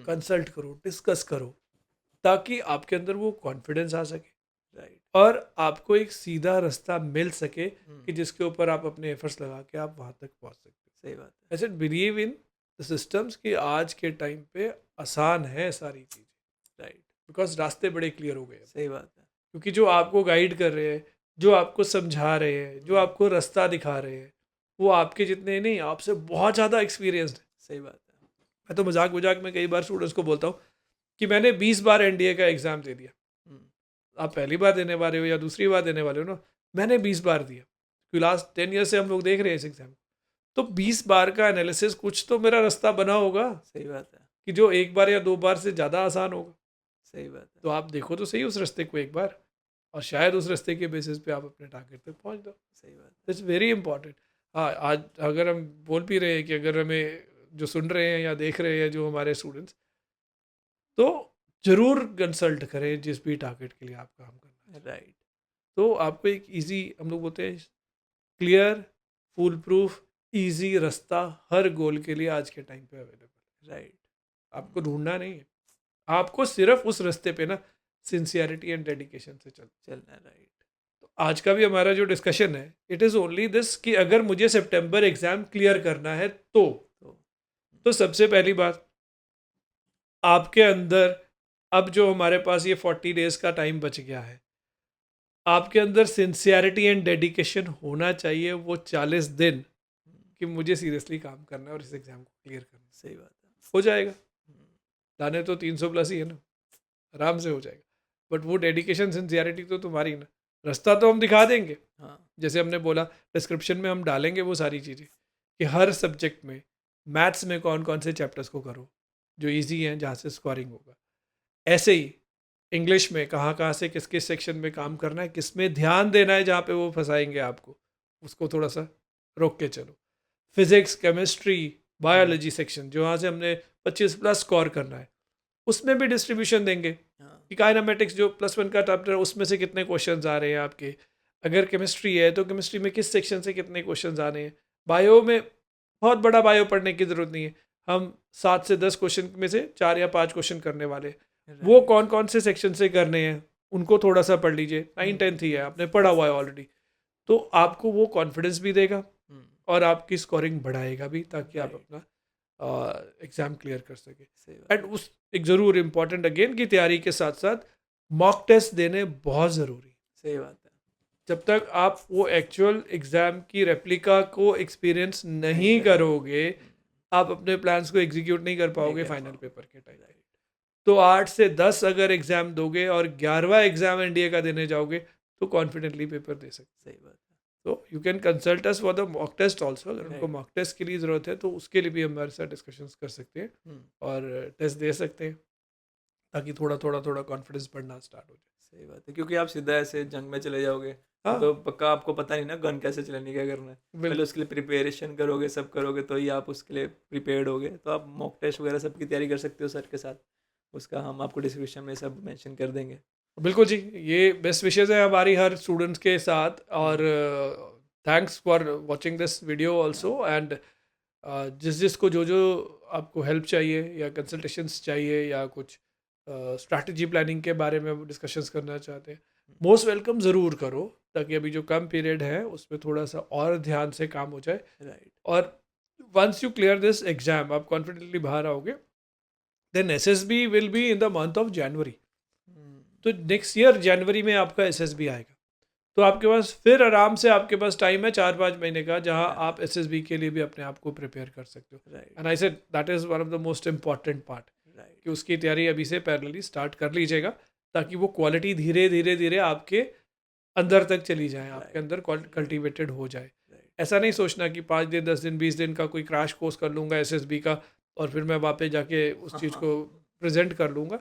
कंसल्ट करो, डिस्कस करो, ताकि आपके अंदर वो कॉन्फिडेंस आ सके राइट, और आपको एक सीधा रास्ता मिल सके कि जिसके ऊपर आप अपने एफर्ट्स लगा के आप वहाँ तक पहुँच सकते हो। सही बात है। I said believe in the systems कि आज के टाइम पे आसान है सारी चीज़ें, राइट, बिकॉज रास्ते बड़े क्लियर हो गए हैं। सही बात है। क्योंकि जो आपको गाइड कर रहे हैं, जो आपको समझा रहे हैं, जो आपको रास्ता दिखा रहे हैं, वो आपके जितने नहीं, आपसे बहुत ज़्यादा एक्सपीरियंस्ड है। सही बात है। मैं तो मजाक मजाक में कई बार स्टूडेंट्स को बोलता हूँ कि मैंने 20 बार एनडीए का एग्ज़ाम दे दिया। हम्म, आप पहली बार देने वाले हो या दूसरी बार देने वाले हो ना, मैंने 20 बार दिया, क्योंकि लास्ट 10 ईयर से हम लोग देख रहे हैं इस एग्ज़ाम। तो 20 बार का एनालिसिस, कुछ तो मेरा रास्ता बना होगा सही बात है। कि जो एक बार या 2 बार से ज़्यादा आसान होगा। सही बात है। तो आप देखो तो सही उस रास्ते को एक बार, और शायद उस रास्ते के बेसिस पे आप अपने टारगेट तक पहुंच जाओ। सही बात है। It's very important. हाँ, आज अगर हम बोल भी रहे हैं कि अगर हमें जो सुन रहे हैं या देख रहे हैं जो हमारे स्टूडेंट्स, तो ज़रूर कंसल्ट करें जिस भी टारगेट के लिए आप काम करना है। राइट, तो आपको एक इजी, हम लोग बोलते हैं क्लियर, फुल प्रूफ, इजी रास्ता हर गोल के लिए आज के टाइम पे अवेलेबल है। राइट। आपको ढूंढना नहीं है, आपको सिर्फ उस रास्ते पे ना सिंसियरिटी एंड डेडिकेशन से चलना। चलना है, राइट। तो आज का भी हमारा जो डिस्कशन है, इट इज़ ओनली दिस कि अगर मुझे सितंबर एग्ज़ाम क्लियर करना है तो तो सबसे पहली बात, आपके अंदर अब जो हमारे पास ये 40 डेज़ का टाइम बच गया है, आपके अंदर सिंसियरिटी एंड डेडिकेशन होना चाहिए, वो 40 दिन, कि मुझे सीरियसली काम करना है और इस एग्ज़ाम को क्लियर करना है। सही बात है। हो जाएगा, हम्म, लाने तो 300 प्लस ही है ना, आराम से हो जाएगा। बट वो डेडिकेशन सिंसियरिटी तो तुम्हारी ना, रास्ता तो हम दिखा देंगे, हाँ, जैसे हमने बोला डिस्क्रिप्शन में हम डालेंगे वो सारी चीज़ें कि हर सब्जेक्ट में, मैथ्स में कौन कौन से चैप्टर्स को करो जो इजी हैं, जहाँ से स्कोरिंग होगा। ऐसे ही इंग्लिश में कहाँ कहाँ से किस किस सेक्शन में काम करना है, किस में ध्यान देना है, जहाँ पे वो फंसाएंगे आपको, उसको थोड़ा सा रोक के चलो। फिजिक्स, केमिस्ट्री, बायोलॉजी सेक्शन जहाँ से हमने 25 प्लस स्कोर करना है, उसमें भी डिस्ट्रीब्यूशन देंगे हाँ, कि काइनेमेटिक्स जो +1 का चैप्टर है उसमें से कितने क्वेश्चंस आ रहे हैं आपके। अगर केमिस्ट्री है तो केमिस्ट्री में किस सेक्शन से कितने क्वेश्चंस आ रहे हैं। बायो में बहुत बड़ा बायो पढ़ने की ज़रूरत नहीं है, हम 7 से 10 क्वेश्चन में से 4 या 5 क्वेश्चन करने वाले हैं। वो राइट। कौन कौन से सेक्शन से करने हैं उनको थोड़ा सा पढ़ लीजिए, 9th ही है, आपने पढ़ा हुआ है ऑलरेडी, तो आपको वो कॉन्फिडेंस भी देगा हम्म, और आपकी स्कोरिंग बढ़ाएगा भी, ताकि आप राइट। अपना एग्ज़ाम क्लियर कर सके। सही बात एंड उस एक ज़रूर इम्पॉर्टेंट अगेन की तैयारी के साथ साथ मॉक टेस्ट देने बहुत ज़रूरी है। सही बात है। जब तक आप वो एक्चुअल एग्ज़ाम की रेप्लिका को एक्सपीरियंस नहीं करें। करोगे, आप अपने प्लान्स को एग्जीक्यूट नहीं कर पाओगे कर फाइनल पाओगे। पेपर के टाइम पे। राइट। तो 8 से 10 अगर एग्ज़ाम दोगे और 11वां एग्ज़ाम एनडीए का देने जाओगे, तो कॉन्फिडेंटली पेपर दे सकते। सही बात है। तो you can consult us for the mock test also, अगर उनको राइट। मॉक टेस्ट के लिए ज़रूरत है तो उसके लिए भी हमारे साथ डिस्कशंस कर सकते हैं हम्म, और टेस्ट दे सकते हैं, ताकि थोड़ा थोड़ा थोड़ा कॉन्फिडेंस बढ़ना स्टार्ट हो जाए। सही बात है, क्योंकि आप सीधा ऐसे जंग में चले जाओगे हाँ, तो पक्का आपको पता नहीं ना गन कैसे चलानी, क्या करना है। पहले बिल्कुल। उसके लिए प्रिपरेशन करोगे, सब करोगे तो ही आप उसके लिए प्रिपेयर्ड होगे। तो आप मॉक टेस्ट वगैरह सब की तैयारी कर सकते हो सर के साथ। उसका हम आपको डिस्क्रिप्शन में सब मेंशन कर देंगे। बिल्कुल जी, ये बेस्ट विशेज़ है हमारी हर स्टूडेंट्स के साथ, और thanks for watching this video also. And जिस जिसको जो जो आपको हेल्प चाहिए या कंसल्टेशंस चाहिए या कुछ स्ट्रैटेजी प्लानिंग के बारे में डिस्कशंस करना चाहते हैं, मोस्ट वेलकम ज़रूर करो, ताकि अभी जो कम पीरियड है उसमें थोड़ा सा और ध्यान से काम हो जाए। राइट। और once you clear this exam, आप कॉन्फिडेंटली बाहर आओगे, then SSB will be in the month of January. तो नेक्स्ट ईयर जनवरी में आपका एसएसबी आएगा, तो आपके पास फिर आराम से आपके पास टाइम है 4-5 महीने का, जहां आप एसएसबी के लिए भी अपने आप को प्रिपेयर कर सकते हो। Right. And I said that is one of the most important part, right. कि उसकी तैयारी अभी से पैरेलली स्टार्ट कर लीजिएगा, ताकि वो क्वालिटी धीरे धीरे धीरे आपके अंदर तक चली जाए, आपके अंदर कल्टिवेटेड हो जाए। ऐसा नहीं सोचना कि 5 दिन 10 दिन 20 दिन का कोई क्रैश कोर्स कर लूँगा एसएसबी का और फिर मैं वहाँ पे जाके उस चीज़ को प्रेजेंट कर लूँगा।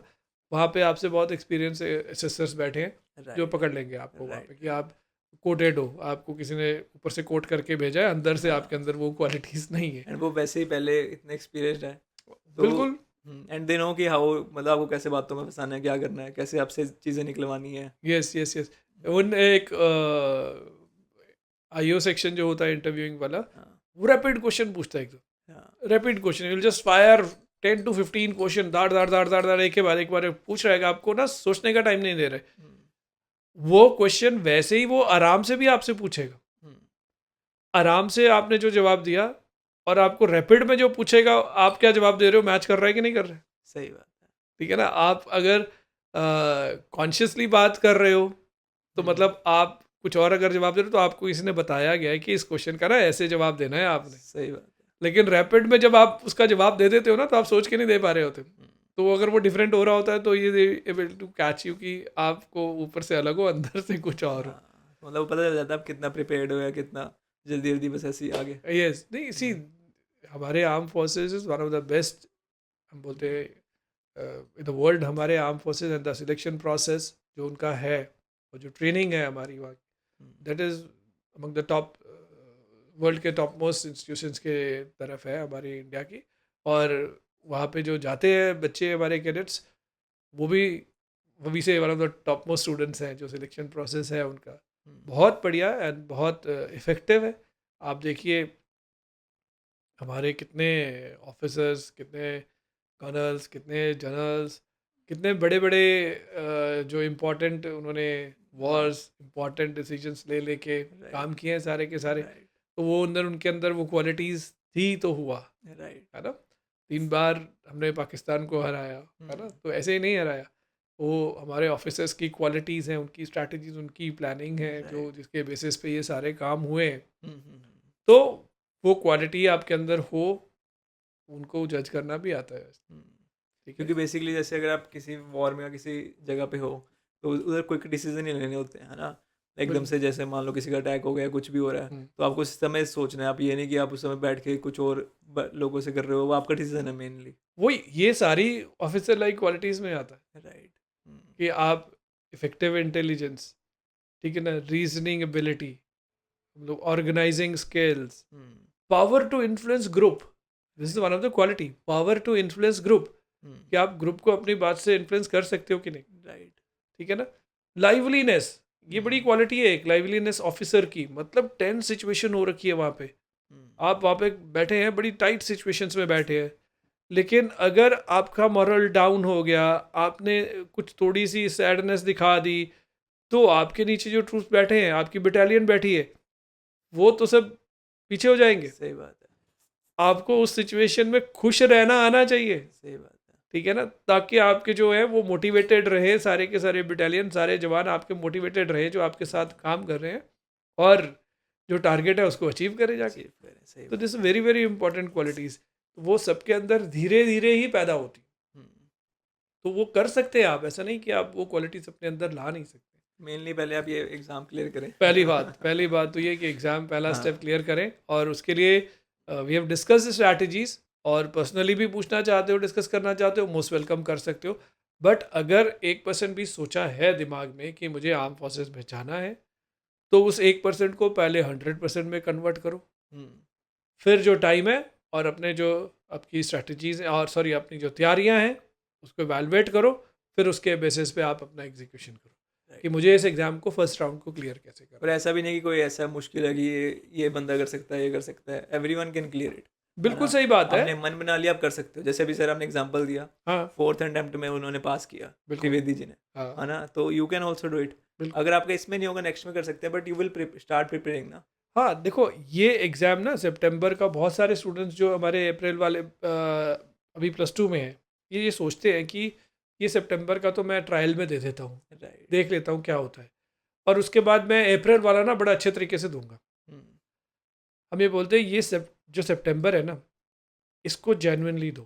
वहाँ पे आपसे बहुत एक्सपीरियंस एसेसर्स बैठे हैं जो पकड़ लेंगे आपको वहाँ पे, कि आप कोटेड हो, आपको किसी ने ऊपर से कोट करके भेजा है, अंदर से आपके अंदर वो क्वालिटीज़ नहीं है। एंड वो वैसे ही पहले इतने एक्सपीरियंस्ड है तो बिल्कुल। एंड दे नो कि हाउ, मतलब आपको कैसे बातों में फंसाना है, क्या करना है, कैसे आपसे चीज़ें निकलवानी है। Yes yes yes. उन एक आईओ सेक्शन जो होता है इंटरव्यूइंग वाला, हाँ, वो रैपिड क्वेश्चन पूछता है एकदम, हाँ, rapid question, will just fire 10 to 15 question, दाड़ दाड़ दाड़ दाड़ दाड़ एक बार पूछ रहेगा, आपको ना सोचने का टाइम नहीं दे रहे। वो क्वेश्चन वैसे ही वो आराम से भी आपसे पूछेगा, हम्म, आराम से आपने जो जवाब दिया और आपको रैपिड में जो पूछेगा आप क्या जवाब दे रहे हो, मैच कर रहा है कि नहीं कर रहे, सही बात है। ठीक है ना। आप अगर कॉन्शियसली बात कर रहे हो तो मतलब आप कुछ और अगर जवाब दे रहे हो तो आपको किसी ने बताया गया है कि इस क्वेश्चन का ना ऐसे जवाब देना है आपने। सही बात है। लेकिन रैपिड में जब आप उसका जवाब दे देते हो ना तो आप सोच के नहीं दे पा रहे होते, तो अगर वो डिफरेंट हो रहा होता है तो ये एबल टू कैच यू कि आपको ऊपर से अलग हो अंदर से कुछ और हो। हाँ, मतलब वो पता चल जाता है आप कितना प्रिपेयर्ड हो या कितना जल्दी जल्दी बस ऐसे ही आगे। यस, नहीं सी, हमारे arm forces is one of the best, हम बोलते हैं इन द वर्ल्ड। हमारे arm forces and the selection process जो उनका है और जो ट्रेनिंग है हमारी वहाँ, that is among the top, world के टॉप मोस्ट इंस्टीट्यूशंस के तरफ है हमारी इंडिया की। और वहाँ पे जो जाते हैं बच्चे हमारे कैडेट्स, वो भी से one of the top most students हैं। जो सिलेक्शन प्रोसेस है उनका बहुत बढ़िया एंड बहुत इफ़ेक्टिव है। आप देखिए हमारे कितने ऑफिसर्स, कितने कर्नल्स, कितने जनरल्स, कितने बड़े बड़े जो इम्पोर्टेंट उन्होंने वॉर्स, इम्पोर्टेंट डिसीजंस ले लेके काम किए हैं सारे के सारे। राइट तो वो अंदर उनके अंदर वो क्वालिटीज़ थी तो हुआ, राइट। है ना। 3 बार हमने पाकिस्तान को हराया, है ना। तो ऐसे ही नहीं हराया, वो हमारे ऑफिसर्स की क्वालिटीज़ हैं, उनकी स्ट्रैटेजीज, उनकी प्लानिंग है जो जिसके बेसिस पे ये सारे काम हुए हैं। तो वो क्वालिटी आपके अंदर हो, उनको जज करना भी आता है, ठीक है। क्योंकि बेसिकली जैसे अगर आप किसी वॉर में या किसी जगह पे हो तो उधर क्विक डिसीजन नहीं लेने होते हैं, है ना। एकदम बिल्कुल। से जैसे मान लो किसी का अटैक हो गया, कुछ भी हो रहा है, हम्म। तो आपको उस समय सोचना है। आप ये नहीं कि आप उस समय बैठ के कुछ और लोगों से कर रहे हो, वो आपका डिसीजन है मेनली। वही ये सारी ऑफिसर लाइक क्वालिटीज़ में आता है राइट। कि आप इफेक्टिव इंटेलिजेंस, ठीक है ना, रीजनिंग एबिलिटी, मतलब organising skills, power to influence group, this is one of the quality, power to influence group, कि आप ग्रुप को अपनी बात से इन्फ्लुएंस कर सकते हो कि नहीं, राइट। ठीक है ना। लाइवलीनेस, ये बड़ी क्वालिटी है एक, लाइवलीनेस ऑफिसर की। मतलब टेंस सिचुएशन हो रखी है वहाँ पे, आप वहाँ पे बैठे हैं, बड़ी टाइट सिचुएशंस में बैठे हैं, लेकिन अगर आपका मॉरल डाउन हो गया, आपने कुछ थोड़ी सी सैडनेस दिखा दी, तो आपके नीचे जो ट्रूप बैठे हैं, आपकी बटालियन बैठी है, वो तो सब पीछे हो जाएंगे। सही बात है। आपको उस सिचुएशन में खुश रहना आना चाहिए, सही बात है। ठीक है ना, ताकि आपके जो है वो मोटिवेटेड रहे, सारे के सारे बटालियन, सारे जवान आपके मोटिवेटेड रहे जो आपके साथ काम कर रहे हैं, और जो टारगेट है उसको अचीव करे जाके। Achieve करें, सही तो बात। This very very important qualities, वो सबके अंदर धीरे धीरे ही पैदा होती, तो वो कर सकते हैं आप, ऐसा नहीं कि आप वो क्वालिटीज अपने अंदर ला नहीं सकते। मेनली पहले आप ये एग्जाम क्लियर करें। पहली बात तो ये कि एग्ज़ाम पहला हाँ। स्टेप क्लियर करें, और उसके लिए वी हैव डिस्कस स्ट्रैटेजीज, और पर्सनली भी पूछना चाहते हो, डिस्कस करना चाहते हो, मोस्ट वेलकम कर सकते हो। बट अगर 1% भी सोचा है दिमाग में कि मुझे आर्म फोर्सेस में जाना है, तो उस 1% को पहले 100% में कन्वर्ट करो। फिर जो टाइम है और अपने जो आपकी स्ट्रैटेजीज और सॉरी अपनी जो तैयारियां हैं उसको एवेलुएट करो, फिर उसके बेसिस पे आप अपना एग्जीक्यूशन करो कि मुझे इस एग्ज़ाम को फर्स्ट राउंड को क्लियर कैसे और करना। ऐसा भी नहीं कि कोई ऐसा मुश्किल है कि ये बंदा कर सकता है, ये कर सकता है। एवरीवन कैन क्लियर इट, है बिल्कुल ना। सही बात है। आपने मन बना लिया, आप कर सकते हो। जैसे अभी सर आपने एग्जांपल दिया, हाँ 4th अटेम्प्ट में उन्होंने पास किया, बिल्कुल। त्रिवेदी जी ने, हाँ है ना। तो you can also do it. बिल्कुल। अगर आपका इसमें नहीं होगा, नेक्स्ट में कर सकते हैं, but you will start preparing ना। हाँ देखो, ये एग्ज़ाम ना सितंबर का, बहुत सारे स्टूडेंट्स जो हमारे अप्रैल वाले अभी +2 में हैं, ये सोचते हैं कि ये सितंबर का तो मैं ट्रायल में दे देता हूँ, राइट। देख लेता हूँ क्या होता है, और उसके बाद मैं अप्रैल वाला ना बड़ा अच्छे तरीके से दूंगा। हम ये बोलते हैं ये जो सितंबर है ना, इसको जेन्युइनली दो,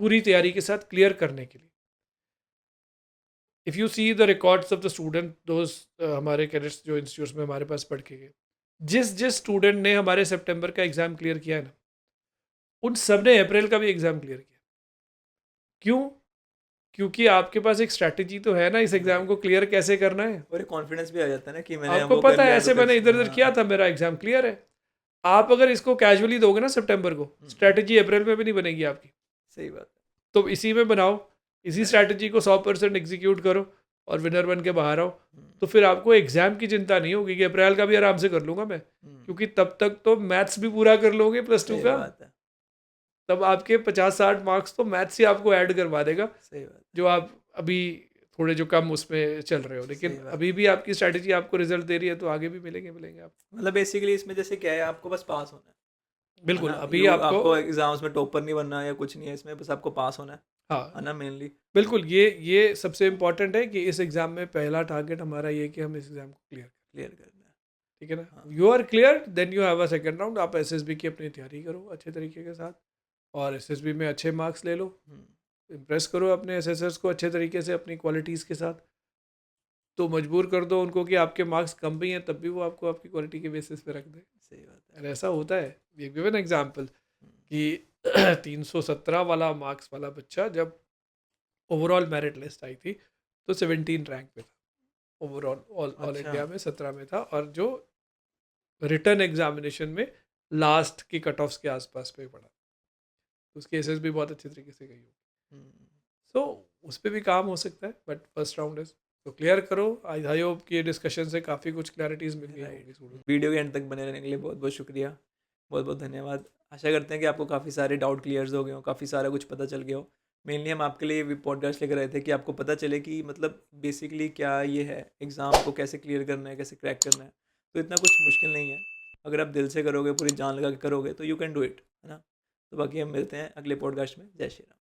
पूरी तैयारी के साथ क्लियर करने के लिए। If you see the records of the student those, हमारे कैडेट्स जो इंस्टीट्यूट्स में हमारे पास पढ़ के गए, जिस स्टूडेंट ने हमारे सितंबर का एग्ज़ाम क्लियर किया है ना, उन सब ने अप्रैल का भी एग्ज़ाम क्लियर किया। क्यों? क्योंकि आपके पास एक स्ट्रैटेजी तो है ना इस एग्ज़ाम को क्लियर कैसे करना है। और कॉन्फिडेंस भी आ जाता है ना कि मैंने आपको वो कर पता है लिया, ऐसे तो मैंने इधर उधर हाँ। किया था, मेरा एग्ज़ाम क्लियर है। आप अगर इसको कैजुअली दोगे ना सितंबर को, स्ट्रैटेजी अप्रैल में भी नहीं बनेगी आपकी। सही बात तो इसी में बनाओ, इसी स्ट्रैटेजी को 100% एग्जीक्यूट करो और विनर बन के बाहर आओ। तो फिर आपको एग्ज़ाम की चिंता नहीं होगी कि अप्रैल का भी आराम से कर लूँगा मैं, क्योंकि तब तक तो मैथ्स भी पूरा कर लोगे +2 सही का। बात है। तब आपके 50-60 मार्क्स तो मैथ्स ही आपको ऐड करवा देगा, सही बात। जो आप अभी थोड़े जो कम उसमें चल रहे हो। लेकिन सही बात। अभी भी आपकी स्ट्रैटेजी आपको रिजल्ट दे रही है, तो आगे भी मिलेंगे आपको। मतलब बेसिकली इसमें जैसे क्या है, आपको बस पास होना है। बिल्कुल ना, अभी यू आपको आपको एग्जाम्स में टॉपर नहीं बनना है या कुछ नहीं है इसमें, बस आपको पास होना हाँ है ना, मेनली। बिल्कुल ये सबसे इम्पोर्टेंट है कि इस एग्ज़ाम में पहला टारगेट हमारा ये है कि हम इस एग्ज़ाम को क्लियर करें। क्लियर करना है। ठीक है ना, हाँ। You are clear then you have a second round. आप एसएसबी की अपनी तैयारी करो अच्छे तरीके के साथ, और एसएसबी में अच्छे मार्क्स ले लो, हम्म, इम्प्रेस करो अपने एसेसर्स को अच्छे तरीके से अपनी क्वालिटीज़ के साथ। तो मजबूर कर दो उनको कि आपके मार्क्स कम भी हैं तब भी वो आपको आपकी क्वालिटी के बेसिस पे रख दें। सही बात है। और ऐसा होता है, ये गिवन एग्जांपल हम्म, कि 317 वाला मार्क्स वाला बच्चा जब ओवरऑल मेरिट लिस्ट आई थी तो 17 रैंक पे था, ओवरऑल ऑल ऑल अच्छा। इंडिया में 17 में था, और जो रिटर्न एग्जामिनेशन में लास्ट की कट ऑफ्स के आसपास पे पड़ा, तो उसकी एसेस भी बहुत अच्छे तरीके से गई होगी। हम्म, सो उस पर भी काम हो सकता है, बट फर्स्ट राउंड इज तो क्लियर करो। आई होप कि डिस्कशन से काफ़ी कुछ क्लैरिटीज मिल गई राइट। होंगी स्टूडेंट। वीडियो के एंड तक बने रहने के लिए बहुत बहुत शुक्रिया, बहुत बहुत धन्यवाद। आशा करते हैं कि आपको काफ़ी सारे डाउट क्लियर्स हो गए हो, काफ़ी सारा कुछ पता चल गया हो। मेनली हम आपके लिए भी पॉडकास्ट लेकर आए थे कि आपको पता चले कि मतलब बेसिकली क्या ये है, एग्ज़ाम को कैसे क्लियर करना है, कैसे क्रैक करना है। तो इतना कुछ मुश्किल नहीं है, अगर आप दिल से करोगे, पूरी जान लगा के करोगे तो यू कैन डू इट, है ना। तो बाकी हम मिलते हैं अगले पॉडकास्ट में। जय श्री राम।